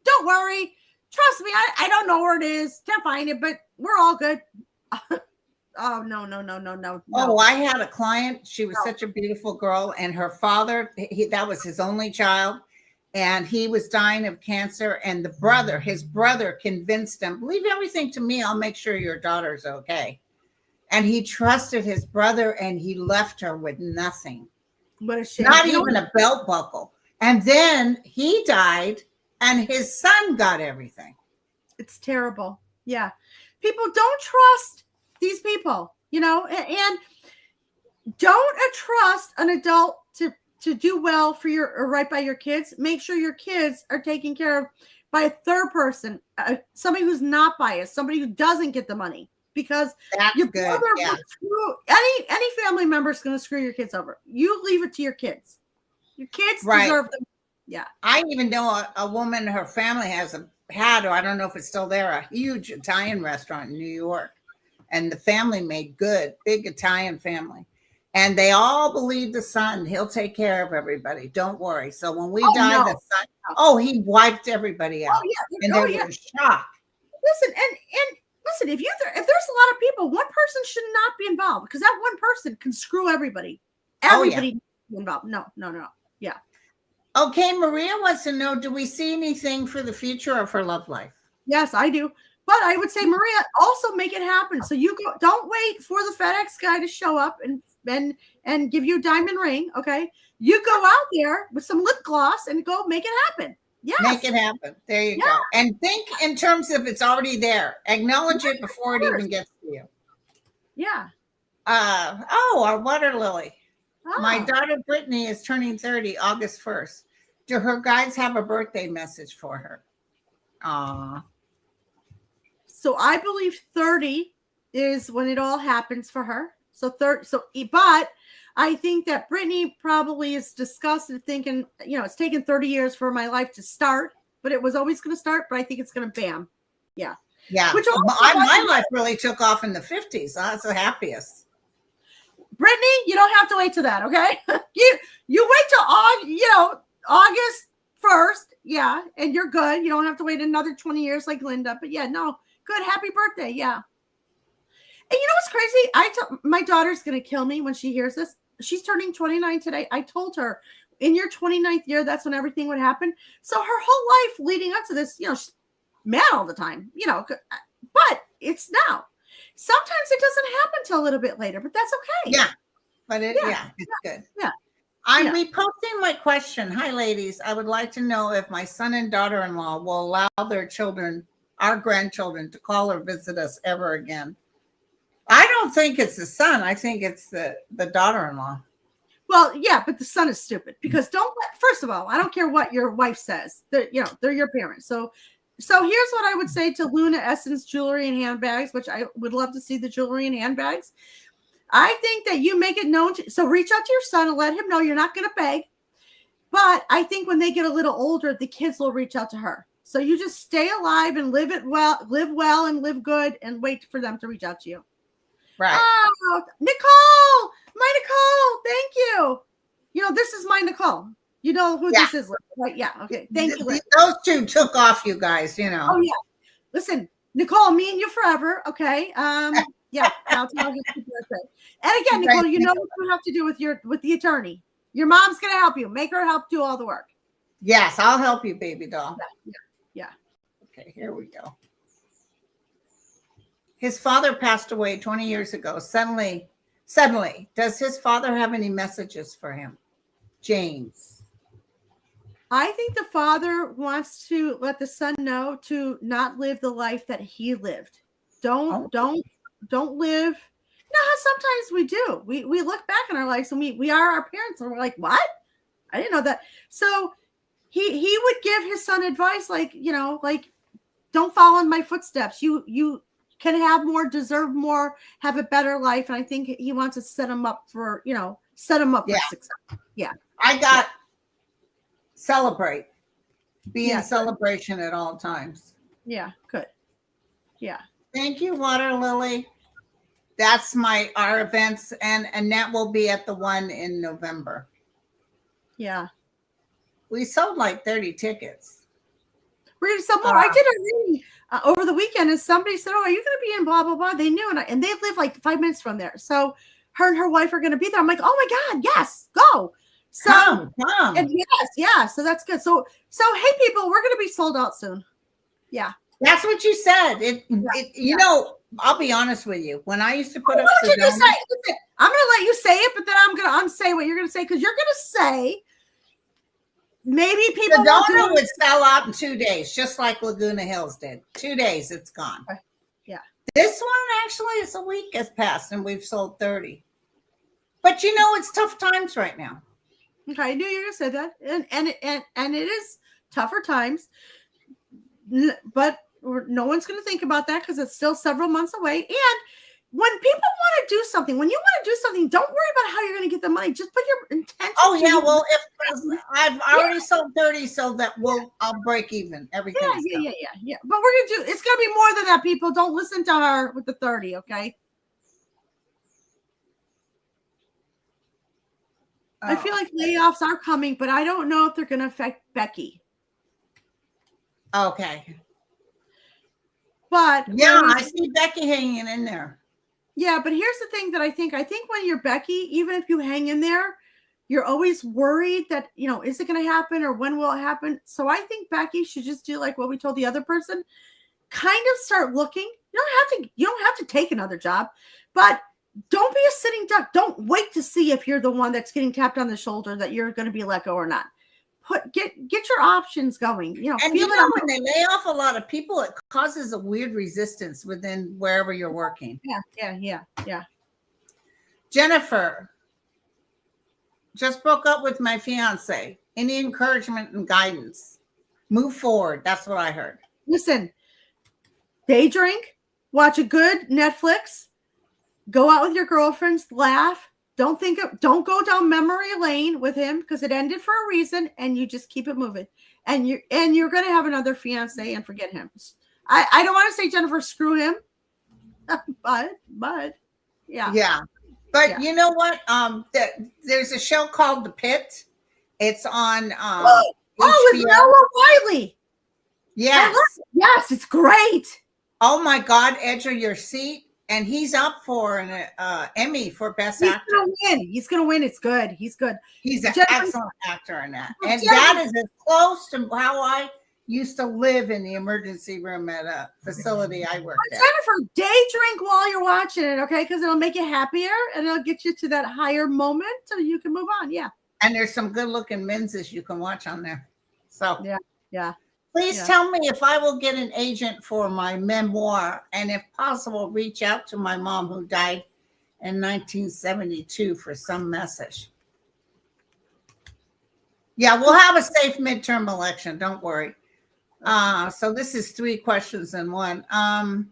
don't worry. Trust me, I don't know where it is. Can't find it, but we're all good. Oh, no. Oh, I had a client. She was such a beautiful girl, and her father, that was his only child, and he was dying of cancer. And his brother convinced him, leave everything to me. I'll make sure your daughter's okay. And he trusted his brother, and he left her with nothing. What a shame. Not even a belt buckle. And then he died, and his son got everything. It's terrible. Yeah. People don't trust these people, and don't trust an adult to do well for or right by your kids. Make sure your kids are taken care of by a third person, somebody who's not biased, somebody who doesn't get the money, because your brother will screw any family member is going to screw your kids over. You leave it to your kids. Your kids deserve them. Yeah. I even know a woman, her family had, or I don't know if it's still there, a huge Italian restaurant in New York. And the family made good, big Italian family. And they all believe the son, he'll take care of everybody. Don't worry. So when we died, the son, he wiped everybody out. Oh, yeah. And they were shocked. Listen, and listen, if there's a lot of people, one person should not be involved, because that one person can screw everybody. Everybody involved. No. Yeah. Okay, Maria wants to know, do we see anything for the future of her love life? Yes, I do. But I would say, Maria, also make it happen. So you go, don't wait for the FedEx guy to show up and give you a diamond ring. Okay. You go out there with some lip gloss and go make it happen. Yes. Make it happen. There you go. And think in terms of it's already there. Acknowledge it before it even gets to you. Yeah. Our water lily. Oh. My daughter Brittany is turning 30 August 1st. Do her guides have a birthday message for her? So I believe 30 is when it all happens for her. But I think that Brittany probably is disgusted thinking, it's taken 30 years for my life to start, but it was always going to start, but I think it's going to bam. Yeah. Yeah. Which my life really took off in the 50s. I was the happiest. Brittany, you don't have to wait till that. Okay. you wait till August 1st. Yeah. And you're good. You don't have to wait another 20 years like Linda, but yeah, no. Good. Happy birthday. Yeah. And you know what's crazy? My daughter's going to kill me when she hears this. She's turning 29 today. I told her in your 29th year, that's when everything would happen. So her whole life leading up to this, she's mad all the time, but it's now. Sometimes it doesn't happen till a little bit later, but that's okay. Yeah. But it's good. Yeah. I'm reposting my question. Hi, ladies. I would like to know if my son and daughter-in-law will allow their children, our grandchildren, to call or visit us ever again. I don't think it's the son. I think it's the daughter-in-law. Well, yeah, but the son is stupid, because first of all, I don't care what your wife says. They're your parents. So here's what I would say to Luna Essence jewelry and handbags, which I would love to see the jewelry and handbags. I think that you make it known so reach out to your son and let him know you're not going to beg. But I think when they get a little older, the kids will reach out to her. So you just stay alive and live well and live good and wait for them to reach out to you. Right. Oh, Nicole, my Nicole, thank you. This is my Nicole. You know who this is, right? Yeah. Okay. Thank you. Those two took off, you guys, Oh, yeah. Listen, Nicole, me and you forever. Okay. Yeah. I'll tell you happy birthday. And again, Nicole, you know what you have to do with the attorney. Your mom's going to help you. Make her help do all the work. Yes, I'll help you, baby doll. Yeah. Okay, here we go. His father passed away 20 years ago. Suddenly, does his father have any messages for him? James. I think the father wants to let the son know to not live the life that he lived. Don't live. You know how sometimes we do. We look back in our lives and we are our parents and we're like, what? I didn't know that. So he would give his son advice like, like, don't follow in my footsteps. You can have more, deserve more, have a better life. And I think he wants to set him up for, for success. Yeah. I got celebrate. Be in celebration at all times. Yeah, good. Yeah. Thank you, Water Lily. That's our events, and Annette will be at the one in November. Yeah. We sold like 30 tickets. We're going to sell more. I did a reading over the weekend, and somebody said, "Oh, are you going to be in blah, blah, blah?" They knew, and they live like 5 minutes from there. So her and her wife are going to be there. I'm like, oh my God, yes, go. So, come. And yes, yeah. So that's good. So hey, people, we're going to be sold out soon. Yeah. That's what you said. You know, I'll be honest with you. When I used to put up Sedona, what did you say? Listen, I'm going to let you say it, but then I'm going to unsay what you're going to say, because you're going to say maybe people Sedona would sell out in 2 days, just like Laguna Hills did. 2 days, it's gone. Yeah. This one actually is a week has passed, and we've sold 30. But it's tough times right now. Okay, I knew you were going to say that, and it is tougher times, but no one's going to think about that because it's still several months away. And when people want to do something, when you want to do something, don't worry about how you're going to get the money. Just put your intention. Oh yeah, well, if I've already sold 30, so that I'll break even. Everything. Yeah. But we're gonna do. It's gonna be more than that. People, don't listen to her with the 30. Okay. Oh. I feel like layoffs are coming, but I don't know if they're going to affect Becky. Okay. But yeah, I see Becky hanging in there. Yeah, but here's the thing that I think when you're Becky, even if you hang in there, you're always worried that, is it going to happen or when will it happen? So I think Becky should just do like what we told the other person, kind of start looking. You don't have to take another job, but don't be a sitting duck. Don't wait to see if you're the one that's getting tapped on the shoulder that you're going to be let go or not. Get your options going. And when they lay off a lot of people, it causes a weird resistance within wherever you're working. Yeah. Jennifer, just broke up with my fiance. Any encouragement and guidance? Move forward. That's what I heard. Listen, day drink, watch a good Netflix, go out with your girlfriends, laugh. Don't go down memory lane with him because it ended for a reason, and you just keep it moving. And you're going to have another fiance and forget him. I don't want to say, Jennifer, screw him, but yeah. Yeah. But you know what? There's a show called The Pit. It's on with Noah Wiley. Yes. Yes, it's great. Oh my God, edge of your seat. And he's up for an Emmy for Best Actor. He's going to win. It's good. He's good. He's an excellent actor in that. And that is as close to how I used to live in the emergency room at a facility I worked at. Jennifer, day drink while you're watching it, okay? Because it'll make you happier and it'll get you to that higher moment so you can move on. Yeah. And there's some good-looking menses you can watch on there. So yeah. Please tell me if I will get an agent for my memoir, and if possible, reach out to my mom who died in 1972 for some message. Yeah, we'll have a safe midterm election. Don't worry. So this is 3 questions in one. Okay, I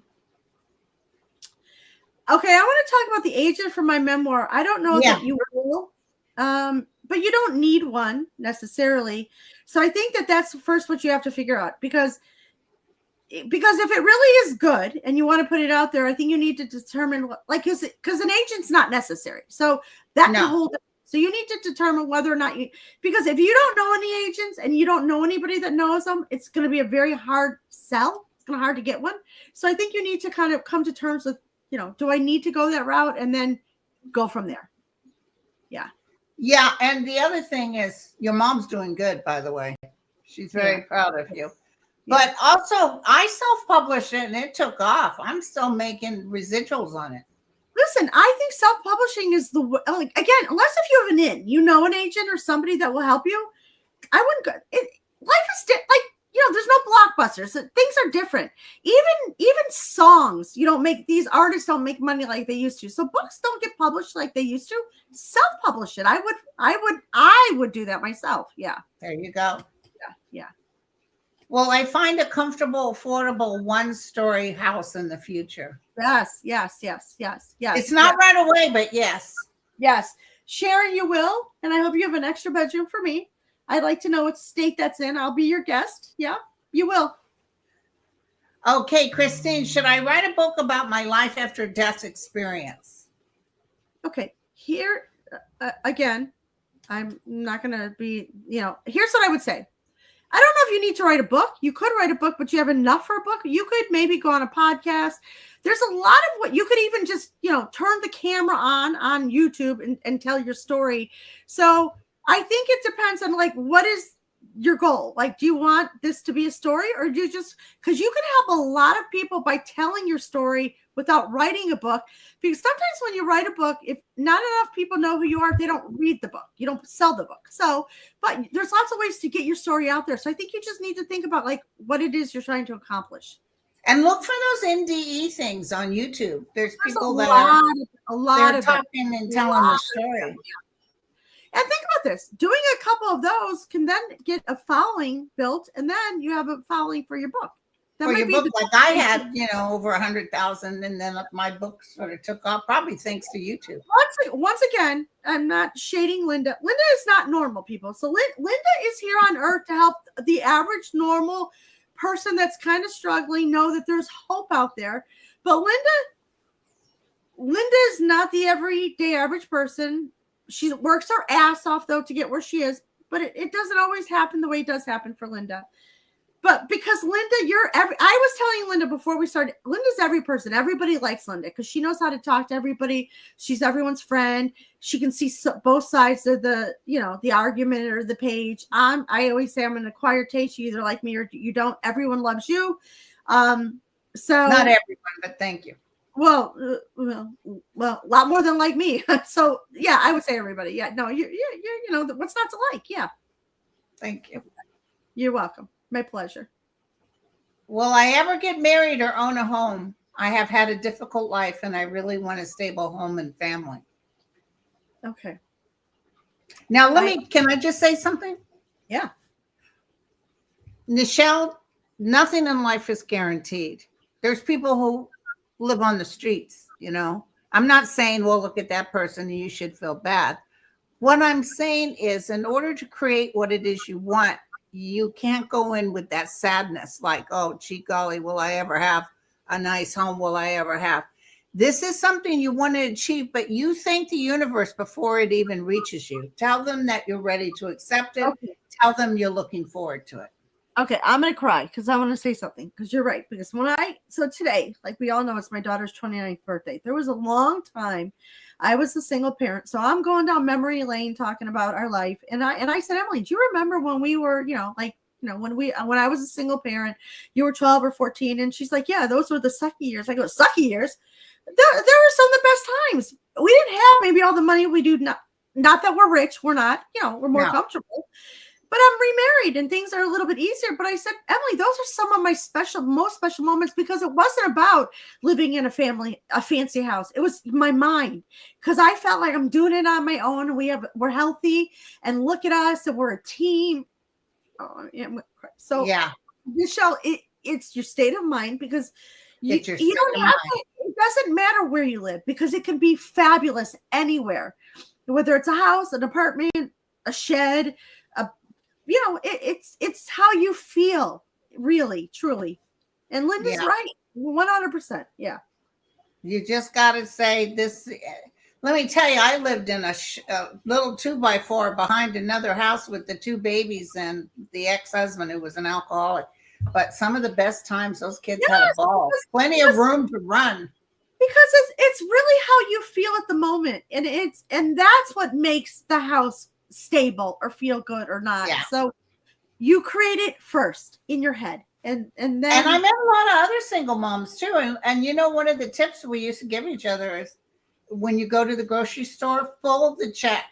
want to talk about the agent for my memoir. I don't know that you will, but you don't need one necessarily. So I think that's first what you have to figure out, because if it really is good and you want to put it out there, I think you need to determine because an agent's not necessary. So that can hold it. So you need to determine whether or not because if you don't know any agents and you don't know anybody that knows them, it's going to be a very hard sell. It's going to be hard to get one. So I think you need to kind of come to terms with, do I need to go that route, and then go from there. Yeah. Yeah, and the other thing is your mom's doing good, by the way. She's very proud of you. But also, I self-published it, and it took off. I'm still making residuals on it. Listen, I think self-publishing is again, unless if you have an agent or somebody that will help you, I wouldn't go. Life is like, there's no blockbusters. Things are different. Even songs, these artists don't make money like they used to. So books don't get published like they used to. Self-publish it. I would do that myself. Yeah. There you go. Yeah. Well, I find a comfortable, affordable one-story house in the future. Yes. It's not right away, but yes. Yes. Sharon, you will. And I hope you have an extra bedroom for me. I'd like to know what state that's in. I'll be your guest. Yeah, you will. Okay, Christine, should I write a book about my life after death experience? Okay, here, again, I'm not going to be, here's what I would say. I don't know if you need to write a book. You could write a book, but you have enough for a book. You could maybe go on a podcast. There's a lot of what you could even just, turn the camera on YouTube and tell your story. So I think it depends on what is your goal? Do you want this to be a story, or do you just, because you can help a lot of people by telling your story without writing a book, because sometimes when you write a book, if not enough people know who you are, they don't read the book. You don't sell the book. So, but there's lots of ways to get your story out there. So I think you just need to think about what it is you're trying to accomplish. And look for those NDE things on YouTube. There's people that are talking and telling the story. And think about this. Doing a couple of those can then get a following built, and then you have a following for your book. That for your book, I had, over 100,000, and then my book sort of took off, probably thanks to YouTube. Once again, I'm not shading Linda. Linda is not normal, people. So Linda is here on earth to help the average normal person that's kind of struggling know that there's hope out there. But Linda is not the everyday average person. She works her ass off, though, to get where she is. But it doesn't always happen the way it does happen for Linda. But because Linda, I was telling Linda before we started, Linda's every person. Everybody likes Linda because she knows how to talk to everybody. She's everyone's friend. She can see both sides of the argument or the page. I always say I'm an acquired taste. You either like me or you don't. Everyone loves you. So not everyone, but thank you. Well, a lot more than like me. So yeah, I would say everybody. Yeah, no, you what's not to like? Yeah. Thank you. You're welcome. My pleasure. Will I ever get married or own a home? I have had a difficult life and I really want a stable home and family. Okay. Now can I just say something? Yeah. Nichelle, nothing in life is guaranteed. There's people who live on the streets, I'm not saying, well, look at that person and you should feel bad. What I'm saying is, in order to create what it is you want, you can't go in with that sadness, like, oh, gee golly, will I ever have a nice home? Will I ever have? This is something you want to achieve, but you thank the universe before it even reaches you. Tell them that you're ready to accept it. Okay. Tell them you're looking forward to it. Okay, I'm going to cry because I want to say something, because you're right. Because so today, like we all know, it's my daughter's 29th birthday. There was a long time I was a single parent. So I'm going down memory lane talking about our life. And I said, Emily, do you remember when we were, when I was a single parent, you were 12 or 14? And she's like, yeah, those were the sucky years. I go, sucky years? There were some of the best times. We didn't have maybe all the money we do. Not that we're rich. We're not, we're more comfortable. But I'm remarried and things are a little bit easier. But I said, Emily, those are some of my most special moments, because it wasn't about living in a fancy house. It was my mind, because I felt like I'm doing it on my own. We're healthy, and look at us, and we're a team. So yeah, Michelle, it's your state of mind, because you don't have to, it doesn't matter where you live, because it can be fabulous anywhere, whether it's a house, an apartment, a shed, it's how you feel, really, truly. And Linda's right, 100%. Yeah. You just got to say this. Let me tell you, I lived in a little 2x4 behind another house with the two babies and the ex-husband who was an alcoholic. But some of the best times, those kids had a ball. Plenty of room to run. Because it's really how you feel at the moment. And that's what makes the house stable or feel good or not. Yeah. So you create it first in your head, and then I met a lot of other single moms too, and one of the tips we used to give each other is, when you go to the grocery store, fold the check.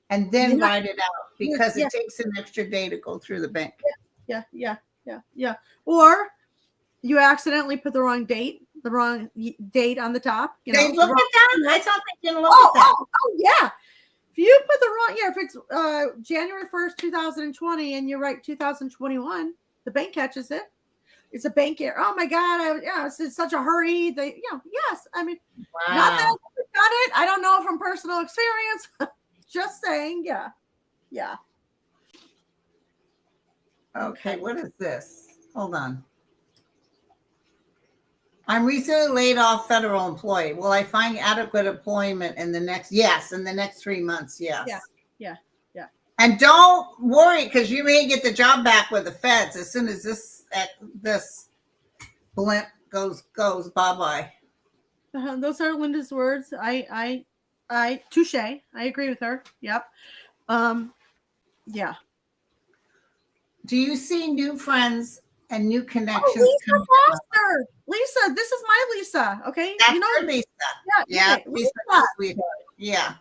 and then Yeah. write it out because Yeah. it takes an extra day to go through the bank. Yeah. Or you accidentally put the wrong date on the top. You They know, look at that? I thought they didn't look at that. Oh, yeah. If you put the wrong, if it's January 1st, 2020, and you write 2021, the bank catches it. It's a bank error. Oh my God! It's in such a hurry. Yes. I mean, Wow. not that I've done it. I don't know from personal experience. Just saying. Yeah. Okay, what is this? Hold on. I'm recently laid off federal employee. Will I find adequate employment in the next? Yes, in the next 3 months. Yes. Yeah. And don't worry, because you may get the job back with the feds as soon as this blimp goes bye-bye. Those are Linda's words. I touche. I agree with her. Yep. Yeah. Do you see new friends and new connections? Lisa Foster. Lisa, this is my Lisa. Okay. That's her Lisa. Yeah. Lisa. Sweetheart. Yeah.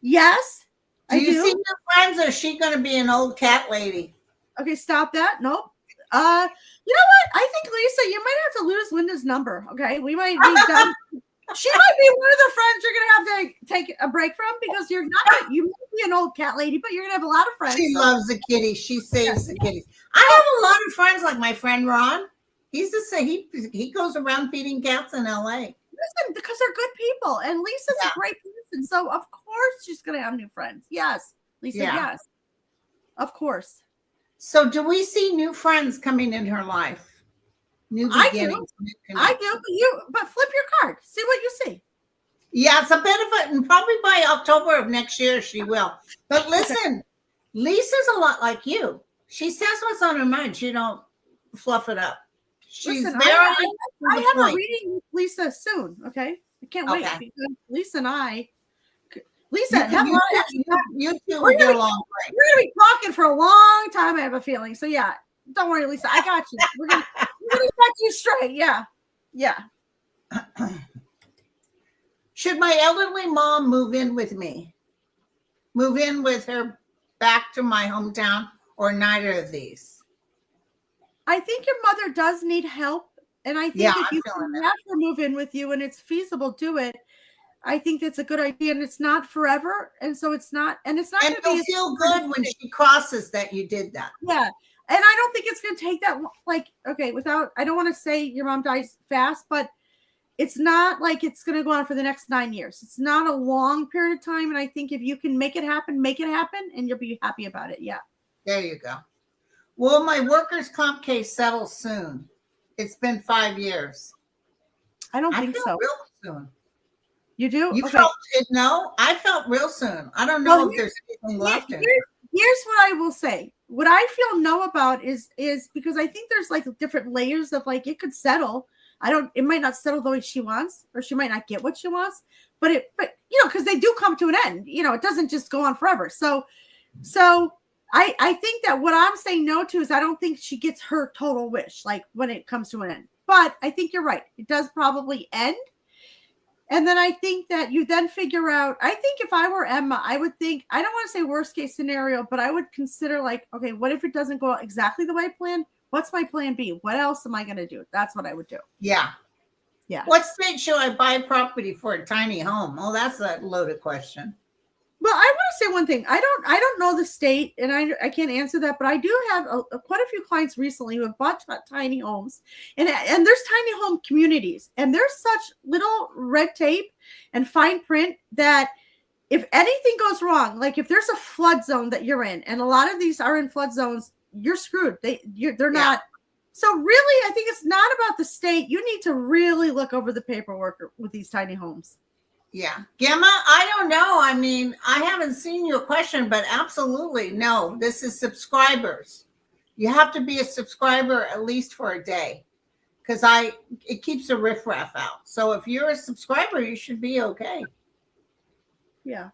Yes. Do you see new friends, or is she going to be an old cat lady? Okay, stop that. Nope. You know what? I think, Lisa, you might have to lose Linda's number. Okay, we might be done. She might be one of the friends you're gonna have to take a break from, because you're not. You might be an old cat lady, but you're gonna have a lot of friends. She loves the kitties. She saves the kitties. I have a lot of friends, like my friend Ron. He's the same. He goes around feeding cats in LA. Listen, because they're good people, and Lisa's a great person, so of course she's gonna have new friends. Yes, Lisa. Yes, of course. So, do we see new friends coming in her life? New beginnings. I do, but flip your card. See what you see. Yeah, it's a bit of it, and probably by October of next year she will. But listen, Lisa's a lot like you. She says what's on her mind. She don't fluff it up. She's Listen, very. I have a reading with Lisa soon. Okay, I can't wait, because Lisa and I. Lisa, you two will get along great. We're gonna be talking for a long time, I have a feeling. So yeah, don't worry, Lisa. I got you. We're gonna set you straight. Yeah. Should my elderly mom move in with me? Move in with her back to my hometown, or neither of these? I think your mother does need help, and I think if you can have her move in with you and it's feasible, do it. I think that's a good idea, and it's not forever, and so it's not. And you'll feel good when she crosses that you did that. Yeah, and I don't think it's going to take that. I don't want to say your mom dies fast, but it's not like it's going to go on for the next 9 years. It's not a long period of time, and I think if you can make it happen, and you'll be happy about it. Yeah. There you go. Will my workers' comp case settle soon? It's been 5 years. I don't think so. Real soon. You do? You felt it? No, I felt real soon. I don't know if there's anything left in it. Here's what I will say. What I feel no about is because I think there's like different layers of like it could settle. It might not settle the way she wants, or she might not get what she wants, but because they do come to an end. It doesn't just go on forever. So I think that what I'm saying no to is I don't think she gets her total wish, like when it comes to an end. But I think you're right. It does probably end. And then I think that you then figure out, I think if I were Emma, I would think, I don't want to say worst case scenario, but I would consider like, okay, what if it doesn't go exactly the way I planned? What's my plan B? What else am I going to do? That's what I would do. Yeah. What state should I buy property for a tiny home? Oh, that's a loaded question. Well, I want to say one thing. I don't know the state, and I can't answer that, but I do have quite a few clients recently who have bought tiny homes, and there's tiny home communities, and there's such little red tape and fine print that if anything goes wrong, like if there's a flood zone that you're in, and a lot of these are in flood zones, you're screwed. They're not. So really, I think it's not about the state. You need to really look over the paperwork with these tiny homes. Yeah. Gemma, I don't know. I mean, I haven't seen your question, but absolutely no. This is subscribers. You have to be a subscriber at least for a day, because it keeps the riffraff out. So if you're a subscriber, you should be okay. Yeah.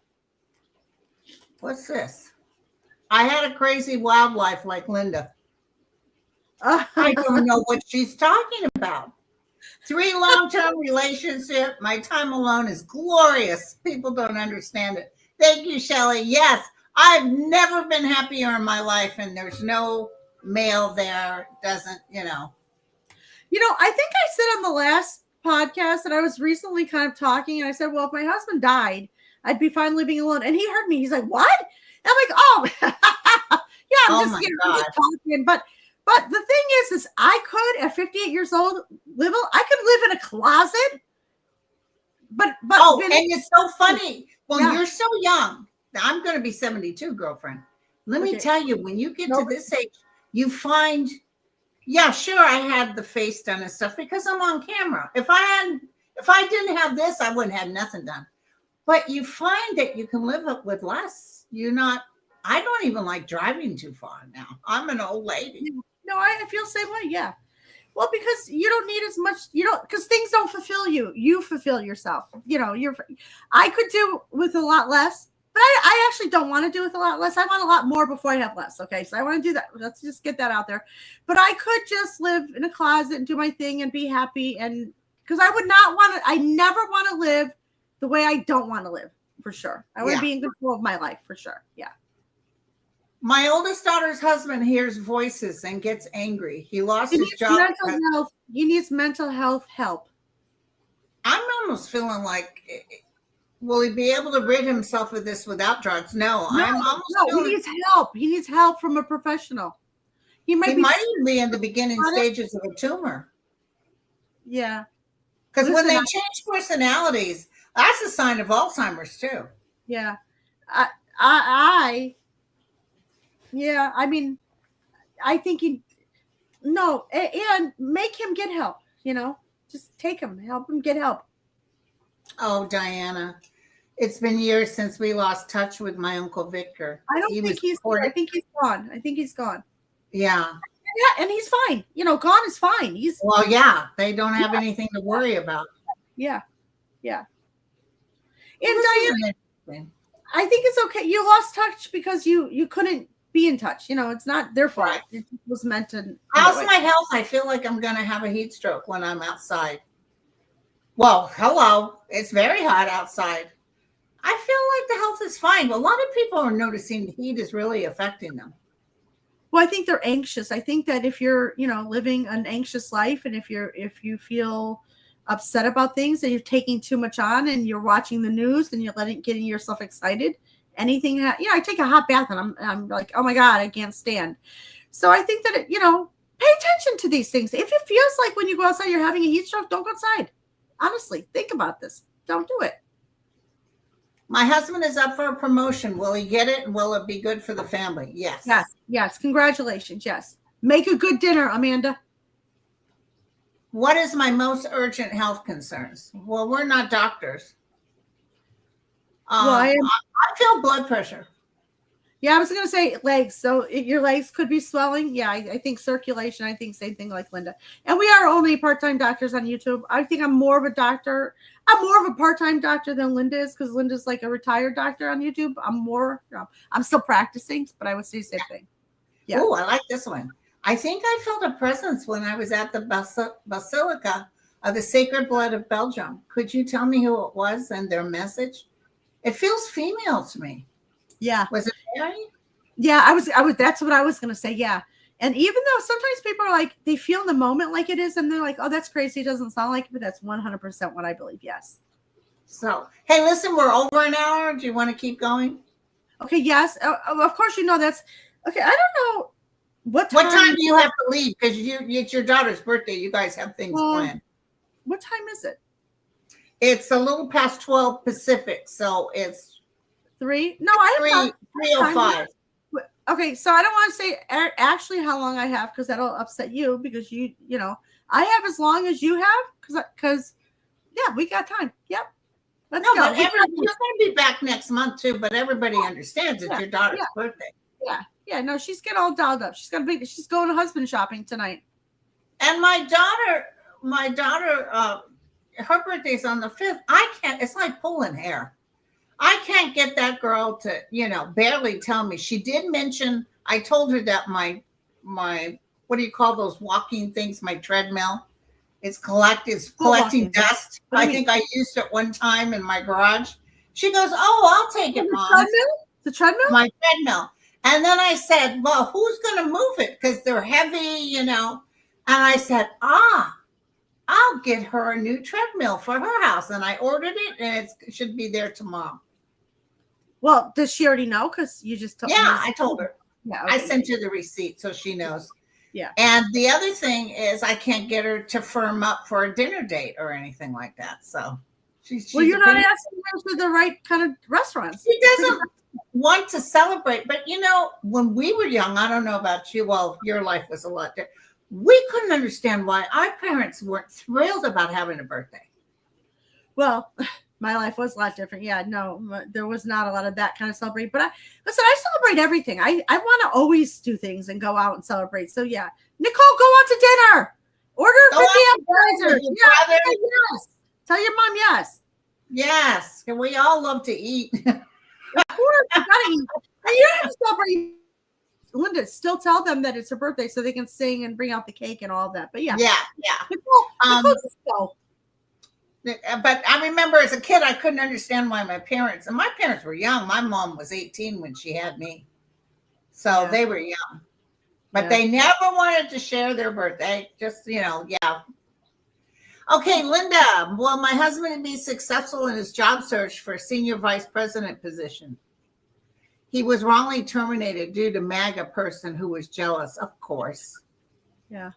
What's this? I had a crazy wildlife like Linda. I don't know what she's talking about. 3 long-term relationship. My time alone is glorious. People don't understand it. Thank you, Shelley. Yes, I've never been happier in my life, and there's no male there. Doesn't, I think I said on the last podcast that I was recently kind of talking, and I said, well, if my husband died, I'd be fine living alone. And he heard me. He's like, what? And I'm like, oh, yeah, I'm Oh just, my I'm just talking. But the thing is I could, at 58 years old, I could live in a closet. But and it's so funny. Well, Yeah. you're so young. I'm going to be 72, girlfriend. Let me tell you, when you get to this age, you find, yeah, sure, I had the face done and stuff because I'm on camera. If I didn't have this, I wouldn't have nothing done. But you find that you can live up with less. I don't even like driving too far now. I'm an old lady. No, I feel the same way. Yeah. Well, because you don't need as much, because things don't fulfill you. You fulfill yourself. I could do with a lot less, but I actually don't want to do with a lot less. I want a lot more before I have less. Okay. So I want to do that. Let's just get that out there. But I could just live in a closet and do my thing and be happy. And because I never want to live the way I don't want to live, for sure. I want to be in control of my life, for sure. Yeah. My oldest daughter's husband hears voices and gets angry. He lost his job. He needs mental health help. I'm almost feeling like, will he be able to rid himself of this without drugs? No, I'm almost feeling, he needs help. He needs help from a professional. He might even be in the beginning stages of a tumor. Yeah. Because when they change personalities, that's a sign of Alzheimer's too. Yeah. I mean, I think and make him get help, just take him, help him get help. Oh, Diana, it's been years since we lost touch with my Uncle Victor. I think he's gone. I think he's gone. Yeah. Yeah, and he's fine. Gone is fine. They don't have anything to worry about. Yeah. Yeah. And Diana, I think it's okay. You lost touch because you couldn't be in touch. It's not their fault. Right. It was meant to. How's my health? I feel like I'm going to have a heat stroke when I'm outside. Well, hello. It's very hot outside. I feel like the health is fine. But a lot of people are noticing the heat is really affecting them. Well, I think they're anxious. I think that if you're, living an anxious life, and if you feel upset about things and you're taking too much on and you're watching the news and you're getting yourself excited, I take a hot bath and I'm like, oh my God, I can't stand. So I think that, pay attention to these things. If it feels like when you go outside, you're having a heat stroke, don't go outside. Honestly, think about this. Don't do it. My husband is up for a promotion. Will he get it? And will it be good for the family? Yes. Yes. Congratulations. Yes. Make a good dinner, Amanda. What is my most urgent health concerns? Well, we're not doctors. I feel blood pressure. Yeah, I was going to say legs. So your legs could be swelling. Yeah, I think circulation. I think same thing like Linda. And we are only part-time doctors on YouTube. I think I'm more of a doctor. I'm more of a part-time doctor than Linda is, because Linda's like a retired doctor on YouTube. I'm still practicing, but I would say the same thing. Yeah. Oh, I like this one. I think I felt a presence when I was at the Basilica of the Sacred Blood of Belgium. Could you tell me who it was and their message? It feels female to me. Yeah. Was it Mary? Yeah, I was. That's what I was going to say. Yeah. And even though sometimes people are like, they feel in the moment like it is, and they're like, oh, that's crazy. It doesn't sound like it, but that's 100% what I believe. Yes. So, hey, listen, we're over an hour. Do you want to keep going? Okay. Yes. Of course, that's okay. I don't know. What time do you have to leave? Because it's your daughter's birthday. You guys have things planned. What time is it? It's a little past 12 Pacific, so it's 3. No, I have 3:05. Okay, so I don't want to say actually how long I have, because that'll upset you, because I have as long as you have, because we got time. Yep. Let's go. But you're going to be back next month too. But everybody understands it's your daughter's birthday. Yeah. No, she's getting all dolled up. She's going husband shopping tonight. And my daughter, her birthday's on the 5th. I can't. It's like pulling hair. I can't get that girl to, barely tell me. She did mention. I told her that my what do you call those walking things? My treadmill. It's collecting dust. I think I used it one time in my garage. She goes, oh, I'll take it, Mom. The treadmill? My treadmill. And then I said, well, who's going to move it? Because they're heavy, you know. And I said, I'll get her a new treadmill for her house. And I ordered it, and it should be there tomorrow. Well, does she already know? Because you just told me. Yeah, I told her. Yeah, okay. I sent her the receipt, so she knows. Yeah. And the other thing is I can't get her to firm up for a dinner date or anything like that. So she's well, you're not asking her for the right kind of restaurants. She doesn't want to celebrate. But, you know, when we were young, I don't know about you. Well, your life was a lot different. We couldn't understand why our parents weren't thrilled about having a birthday. Well, my life was a lot different. Yeah, no, there was not a lot of that kind of celebrate. But I celebrate everything. I want to always do things and go out and celebrate. So yeah, Nicole, go out to dinner. Order 50 appetizers. Yeah, yes. Tell your mom yes. Yes, and we all love to eat. Of course, you gotta eat. And you don't have to celebrate. Linda, still tell them that it's her birthday so they can sing and bring out the cake and all that. But yeah. Nicole, just go. But I remember as a kid, I couldn't understand why my parents were young. My mom was 18 when she had me. So they were young. But they never wanted to share their birthday. Just, you know, yeah. Okay, Linda, will my husband be successful in his job search for senior vice president position? He was wrongly terminated due to MAGA person who was jealous, of course,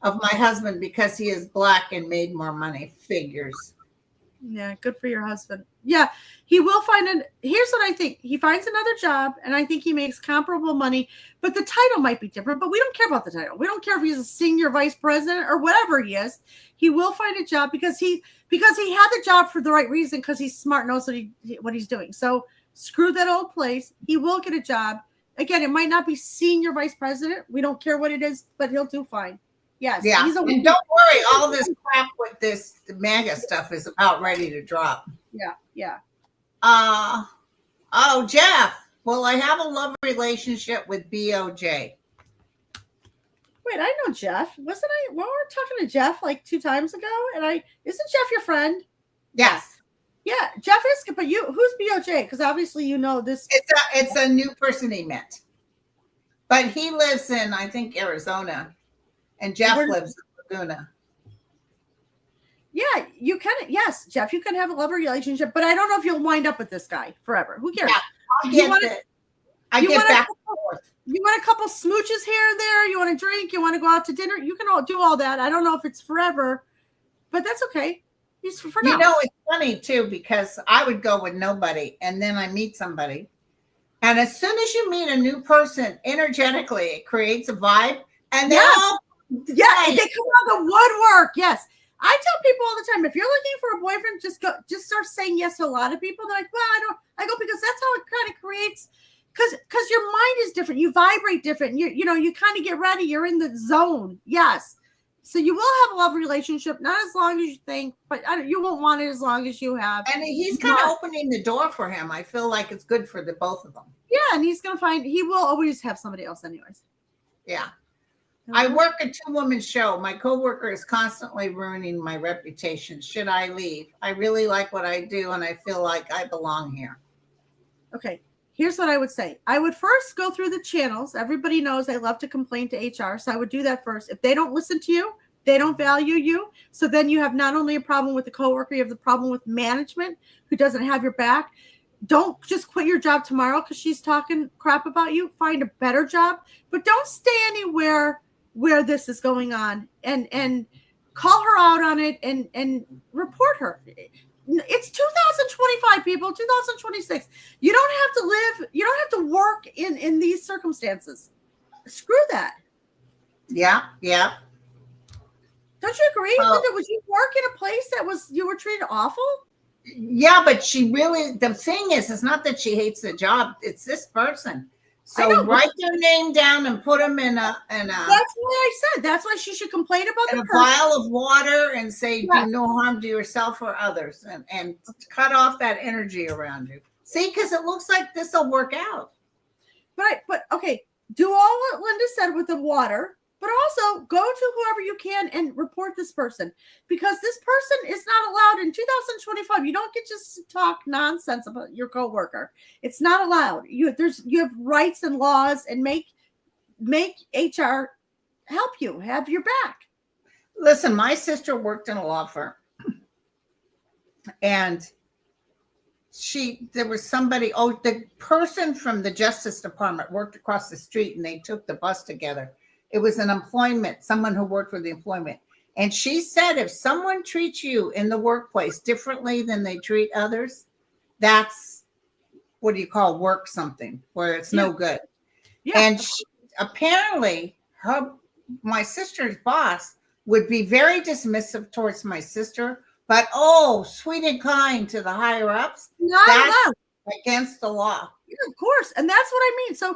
of my husband because he is black and made more money. Figures. Yeah, good for your husband. Yeah, he will find here's what I think. He finds another job, and I think he makes comparable money, but the title might be different, but we don't care about the title. We don't care if he's a senior vice president or whatever he is. He will find a job because he had the job for the right reason, because he's smart, knows what he's doing. So screw that old place. He will get a job. Again, it might not be senior vice president. We don't care what it is, but he'll do fine. Yes. Yeah. And don't worry, all this crap with this MAGA stuff is about ready to drop. Yeah. Yeah. Oh, Jeff. Will I have a love relationship with BOJ? Wait, I know Jeff. Wasn't I? Well, we were talking to Jeff like 2 times ago, and isn't Jeff your friend? Yes. Yeah, Jeff is. But who's BOJ? Because obviously you know this. It's a new person he met, but he lives in, I think, Arizona. And Jeff lives in Laguna. Yeah, you can. Yes, Jeff, you can have a love relationship, but I don't know if you'll wind up with this guy forever. Who cares? Yeah, I get back and forth. You want a couple smooches here and there. You want to drink. You want to go out to dinner. You can all do all that. I don't know if it's forever, but that's okay. He's for now. You know, it's funny too, because I would go with nobody, and then I meet somebody, and as soon as you meet a new person, energetically, it creates a vibe, and they're all. Yeah, they come out the woodwork. Yes. I tell people all the time, if you're looking for a boyfriend, just start saying yes to a lot of people. They're like, well, I go because that's how it kind of creates, because your mind is different. You vibrate different. You kind of get ready. You're in the zone. Yes. So you will have a love relationship, not as long as you think, but you won't want it as long as you have. And he's kind of opening the door for him. I feel like it's good for the both of them. Yeah, and he will always have somebody else anyways. Yeah. I work a 2-woman show. My coworker is constantly ruining my reputation. Should I leave? I really like what I do, and I feel like I belong here. Okay, here's what I would say. I would first go through the channels. Everybody knows I love to complain to HR, so I would do that first. If they don't listen to you, they don't value you. So then you have not only a problem with the coworker, you have the problem with management who doesn't have your back. Don't just quit your job tomorrow because she's talking crap about you. Find a better job, but don't stay anywhere where this is going on, and call her out on it and report her. It's 2025, people, 2026. You don't have to live, you don't have to work in these circumstances. Screw that. Yeah. Don't you agree, Linda? Would you work in a place you were treated awful? Yeah, but the thing is, it's not that she hates the job, it's this person. So write their name down and put them in a. That's what I said. That's why she should complain about a vial of water and say, do no harm to yourself or others, and cut off that energy around you. See, because it looks like this will work out. But okay, do all what Linda said with the water, but also go to whoever you can and report this person, because this person is not allowed in 2025. You don't get just to talk nonsense about your coworker. It's not allowed. You have rights and laws, and make HR help you, have your back. Listen, my sister worked in a law firm, and there was somebody, the person from the Justice Department worked across the street, and they took the bus together. It was someone who worked for the employment. And she said, if someone treats you in the workplace differently than they treat others, that's, what do you call, work something, where it's no good. Yeah. And apparently my sister's boss would be very dismissive towards my sister, but sweet and kind to the higher ups. That's against the law. Yeah, of course. And that's what I mean. So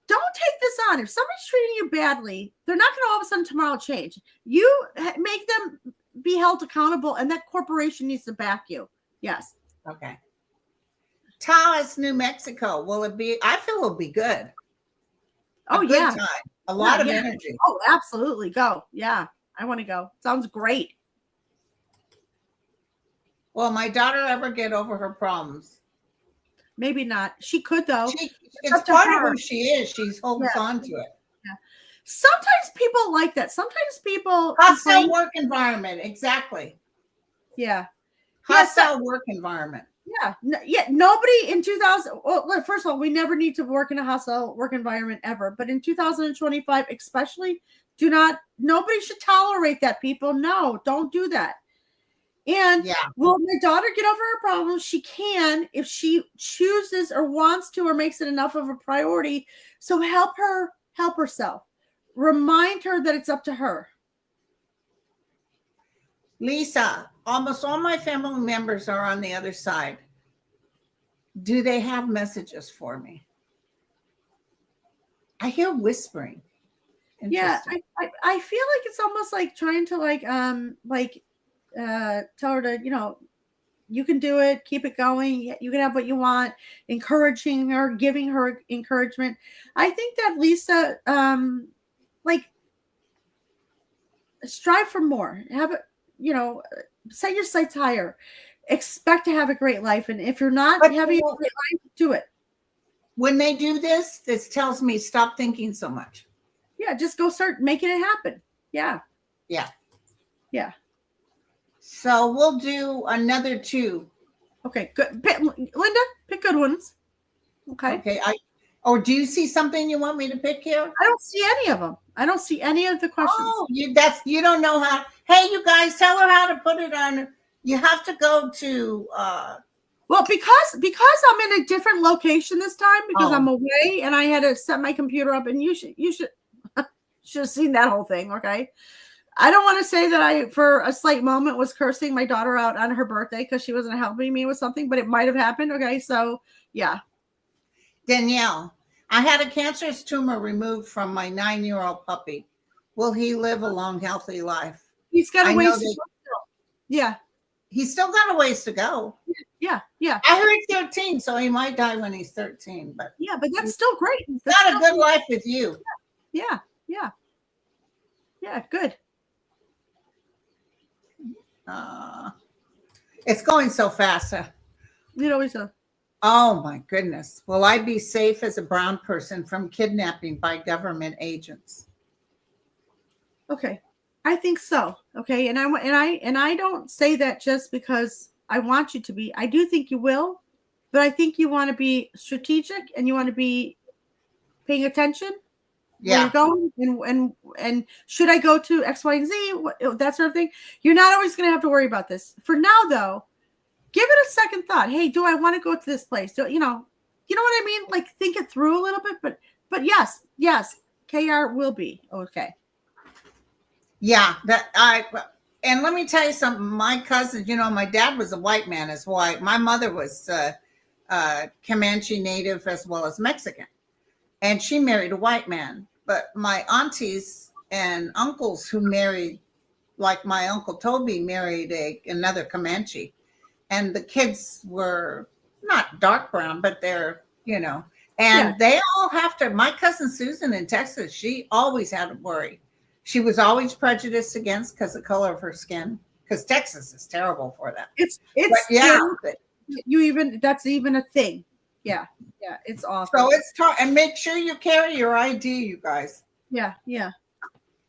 don't take this on. If somebody's treating you badly, they're not going to all of a sudden tomorrow change. You make them be held accountable, and that corporation needs to back you. Yes. Okay. Taos, New Mexico. Will it be? I feel it'll be good. Good time. A lot of energy. Oh, absolutely. Go. Yeah. I want to go. Sounds great. Will my daughter ever get over her problems? Maybe not. She could, though. It's part of who she is. She holds on to it. Yeah. Sometimes people like that. Sometimes people hostile work environment. Exactly. Yeah. Hostile work environment. Yeah. Nobody in 2000. Well, first of all, we never need to work in a hostile work environment ever. But in 2025, especially, nobody should tolerate that, people. No, don't do that. And will my daughter get over her problems? She can, if she chooses or wants to, or makes it enough of a priority. So help her help herself. Remind her that it's up to her. Lisa, almost all my family members are on the other side. Do they have messages for me? I hear whispering. Yeah, I feel like it's almost like trying to tell her to, you can do it, keep it going, you can have what you want, encouraging her, giving her encouragement. I think that Lisa, strive for more, have it, set your sights higher, expect to have a great life. And if you're not having a great life, do it. When they do this tells me stop thinking so much. Yeah, just go start making it happen. Yeah. So we'll do another 2. Okay, good. Linda, pick good ones. Okay. Do you see something you want me to pick here? I don't see any of them. I don't see any of the questions. Oh, you don't know how. Hey, you guys, tell her how to put it on. You have to go to. Well, because I'm in a different location this time, because I'm away and I had to set my computer up, and you should have seen that whole thing. Okay. I don't want to say that I, for a slight moment, was cursing my daughter out on her birthday because she wasn't helping me with something, but it might have happened. Okay. So yeah. Danielle, I had a cancerous tumor removed from my 9-year-old puppy. Will he live a long, healthy life? He's got a ways to go. Yeah. He's still got a ways to go. Yeah. I heard 13, so he might die when he's 13. But but that's still great. He's got a good life with you. Yeah. Good. It's going so fast. It always does. Oh my goodness. Will I be safe as a brown person from kidnapping by government agents? Okay. I think so. Okay. And I don't say that just because I want you to be. I do think you will, but I think you want to be strategic and you want to be paying attention. Where you're going, and should I go to X, Y, and Z, that sort of thing. You're not always going to have to worry about this. For now, though, give it a second thought. Hey, do I want to go to this place? You know what I mean? Like, think it through a little bit. But yes, KR will be okay. Yeah, and let me tell you something. My cousin, my dad was a white man as white. My mother was Comanche Native as well as Mexican. And she married a white man. But my aunties and uncles who married, like my Uncle Toby married another Comanche. And the kids were not dark brown, but they're, And they all have to. My cousin Susan in Texas, she always had to worry. She was always prejudiced against because of the color of her skin. Because Texas is terrible for that. It's that's even a thing. Yeah, it's awful. So it's tough. And make sure you carry your ID, you guys. Yeah.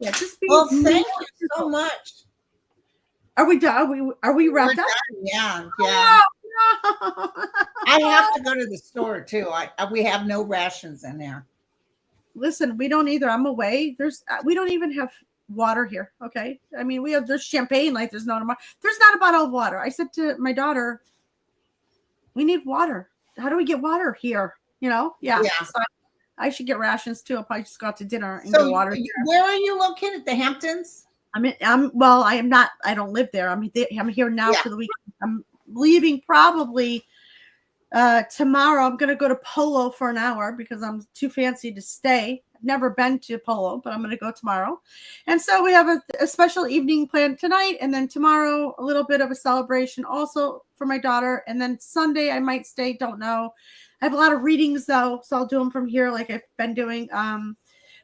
Just be. Well, thank you so much. Are we done? Are we wrapped up? Yeah. Oh, no. I have to go to the store too. We have no rations in there. Listen, we don't either. I'm away. We don't even have water here. Okay. I mean, there's champagne, like there's not a bottle of water. I said to my daughter, we need water. How do we get water here? Yeah. So I should get rations too. I'll probably just go out to dinner and get water. Where are you located? The Hamptons? I am not. I don't live there. I'm here now for the weekend. I'm leaving probably tomorrow. I'm going to go to Polo for an hour because I'm too fancy to stay. I've never been to Polo, but I'm going to go tomorrow. And so we have a special evening planned tonight. And then tomorrow, a little bit of a celebration also for my daughter. And then Sunday, I might stay. Don't know. I have a lot of readings though, so I'll do them from here like I've been doing.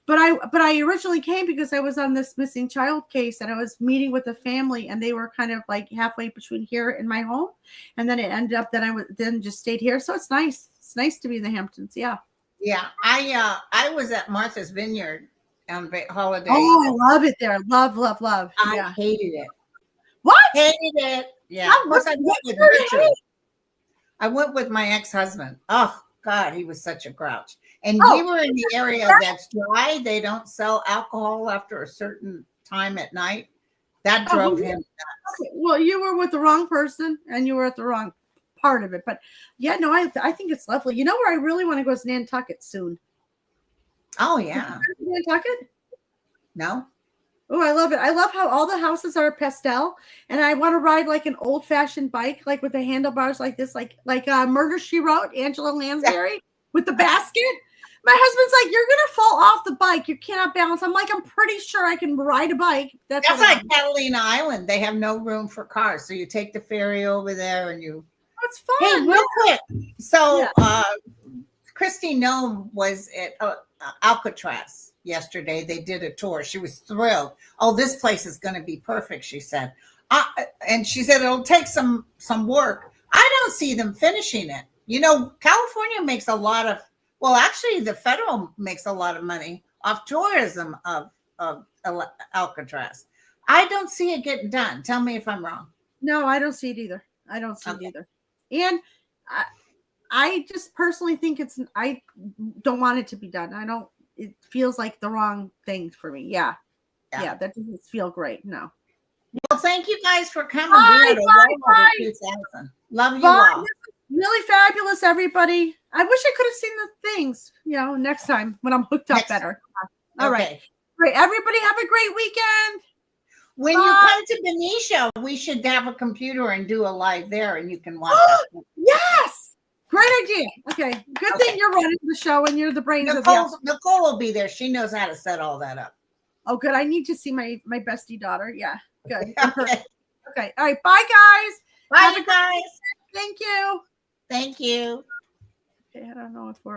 But I originally came because I was on this missing child case and I was meeting with a family and they were kind of like halfway between here and my home. And then it ended up that I then just stayed here. So it's nice. It's nice to be in the Hamptons. Yeah. Yeah. I was at Martha's Vineyard on holiday. Oh, I love it there. Love. I hated it. What? Hated it. Yeah. Of course, I went with Richard. I went with my ex-husband. Oh, God, he was such a grouch. And we were in the area that's dry. They don't sell alcohol after a certain time at night. That drove him nuts. Okay. Well, you were with the wrong person and you were at the wrong part of it. But yeah, no, I think it's lovely. You know where I really want to go is Nantucket soon. Oh, yeah. Nantucket? No. Oh, I love it. I love how all the houses are pastel, and I want to ride like an old-fashioned bike, like with the handlebars like this, like Murder, She Wrote, Angela Lansbury with the basket. My husband's like, "You're gonna fall off the bike. You cannot balance." I'm like, "I'm pretty sure I can ride a bike." That's like Catalina Island. They have no room for cars, so you take the ferry over there, and you. It's fun. Hey, real quick. So, Christy Nome was at Alcatraz yesterday. They did a tour. She was thrilled. Oh, this place is going to be perfect, she said. And she said it'll take some work. I don't see them finishing it. California makes a lot of, actually the federal makes a lot of money off tourism of Alcatraz. I don't see it getting done. Tell me if I'm wrong. No, I don't see it either. And I just personally think I don't want it to be done. It feels like the wrong thing for me. Yeah. That doesn't feel great. No. Well, thank you guys for coming. We had a 2000. Love you all. Really fabulous, everybody. I wish I could have seen the things, next time when I'm hooked up better. All right. Great. Everybody have a great weekend. When you come to Benicia, we should have a computer and do a live there and you can watch it. Yes. Great idea. Okay. Good thing you're running the show and you're the brains of the Nicole will be there. She knows how to set all that up. Oh, good. I need to see my bestie daughter. Yeah. Good. Okay. All right. Bye, guys. Bye, you guys. Thank you. Thank you. Okay. I don't know if we're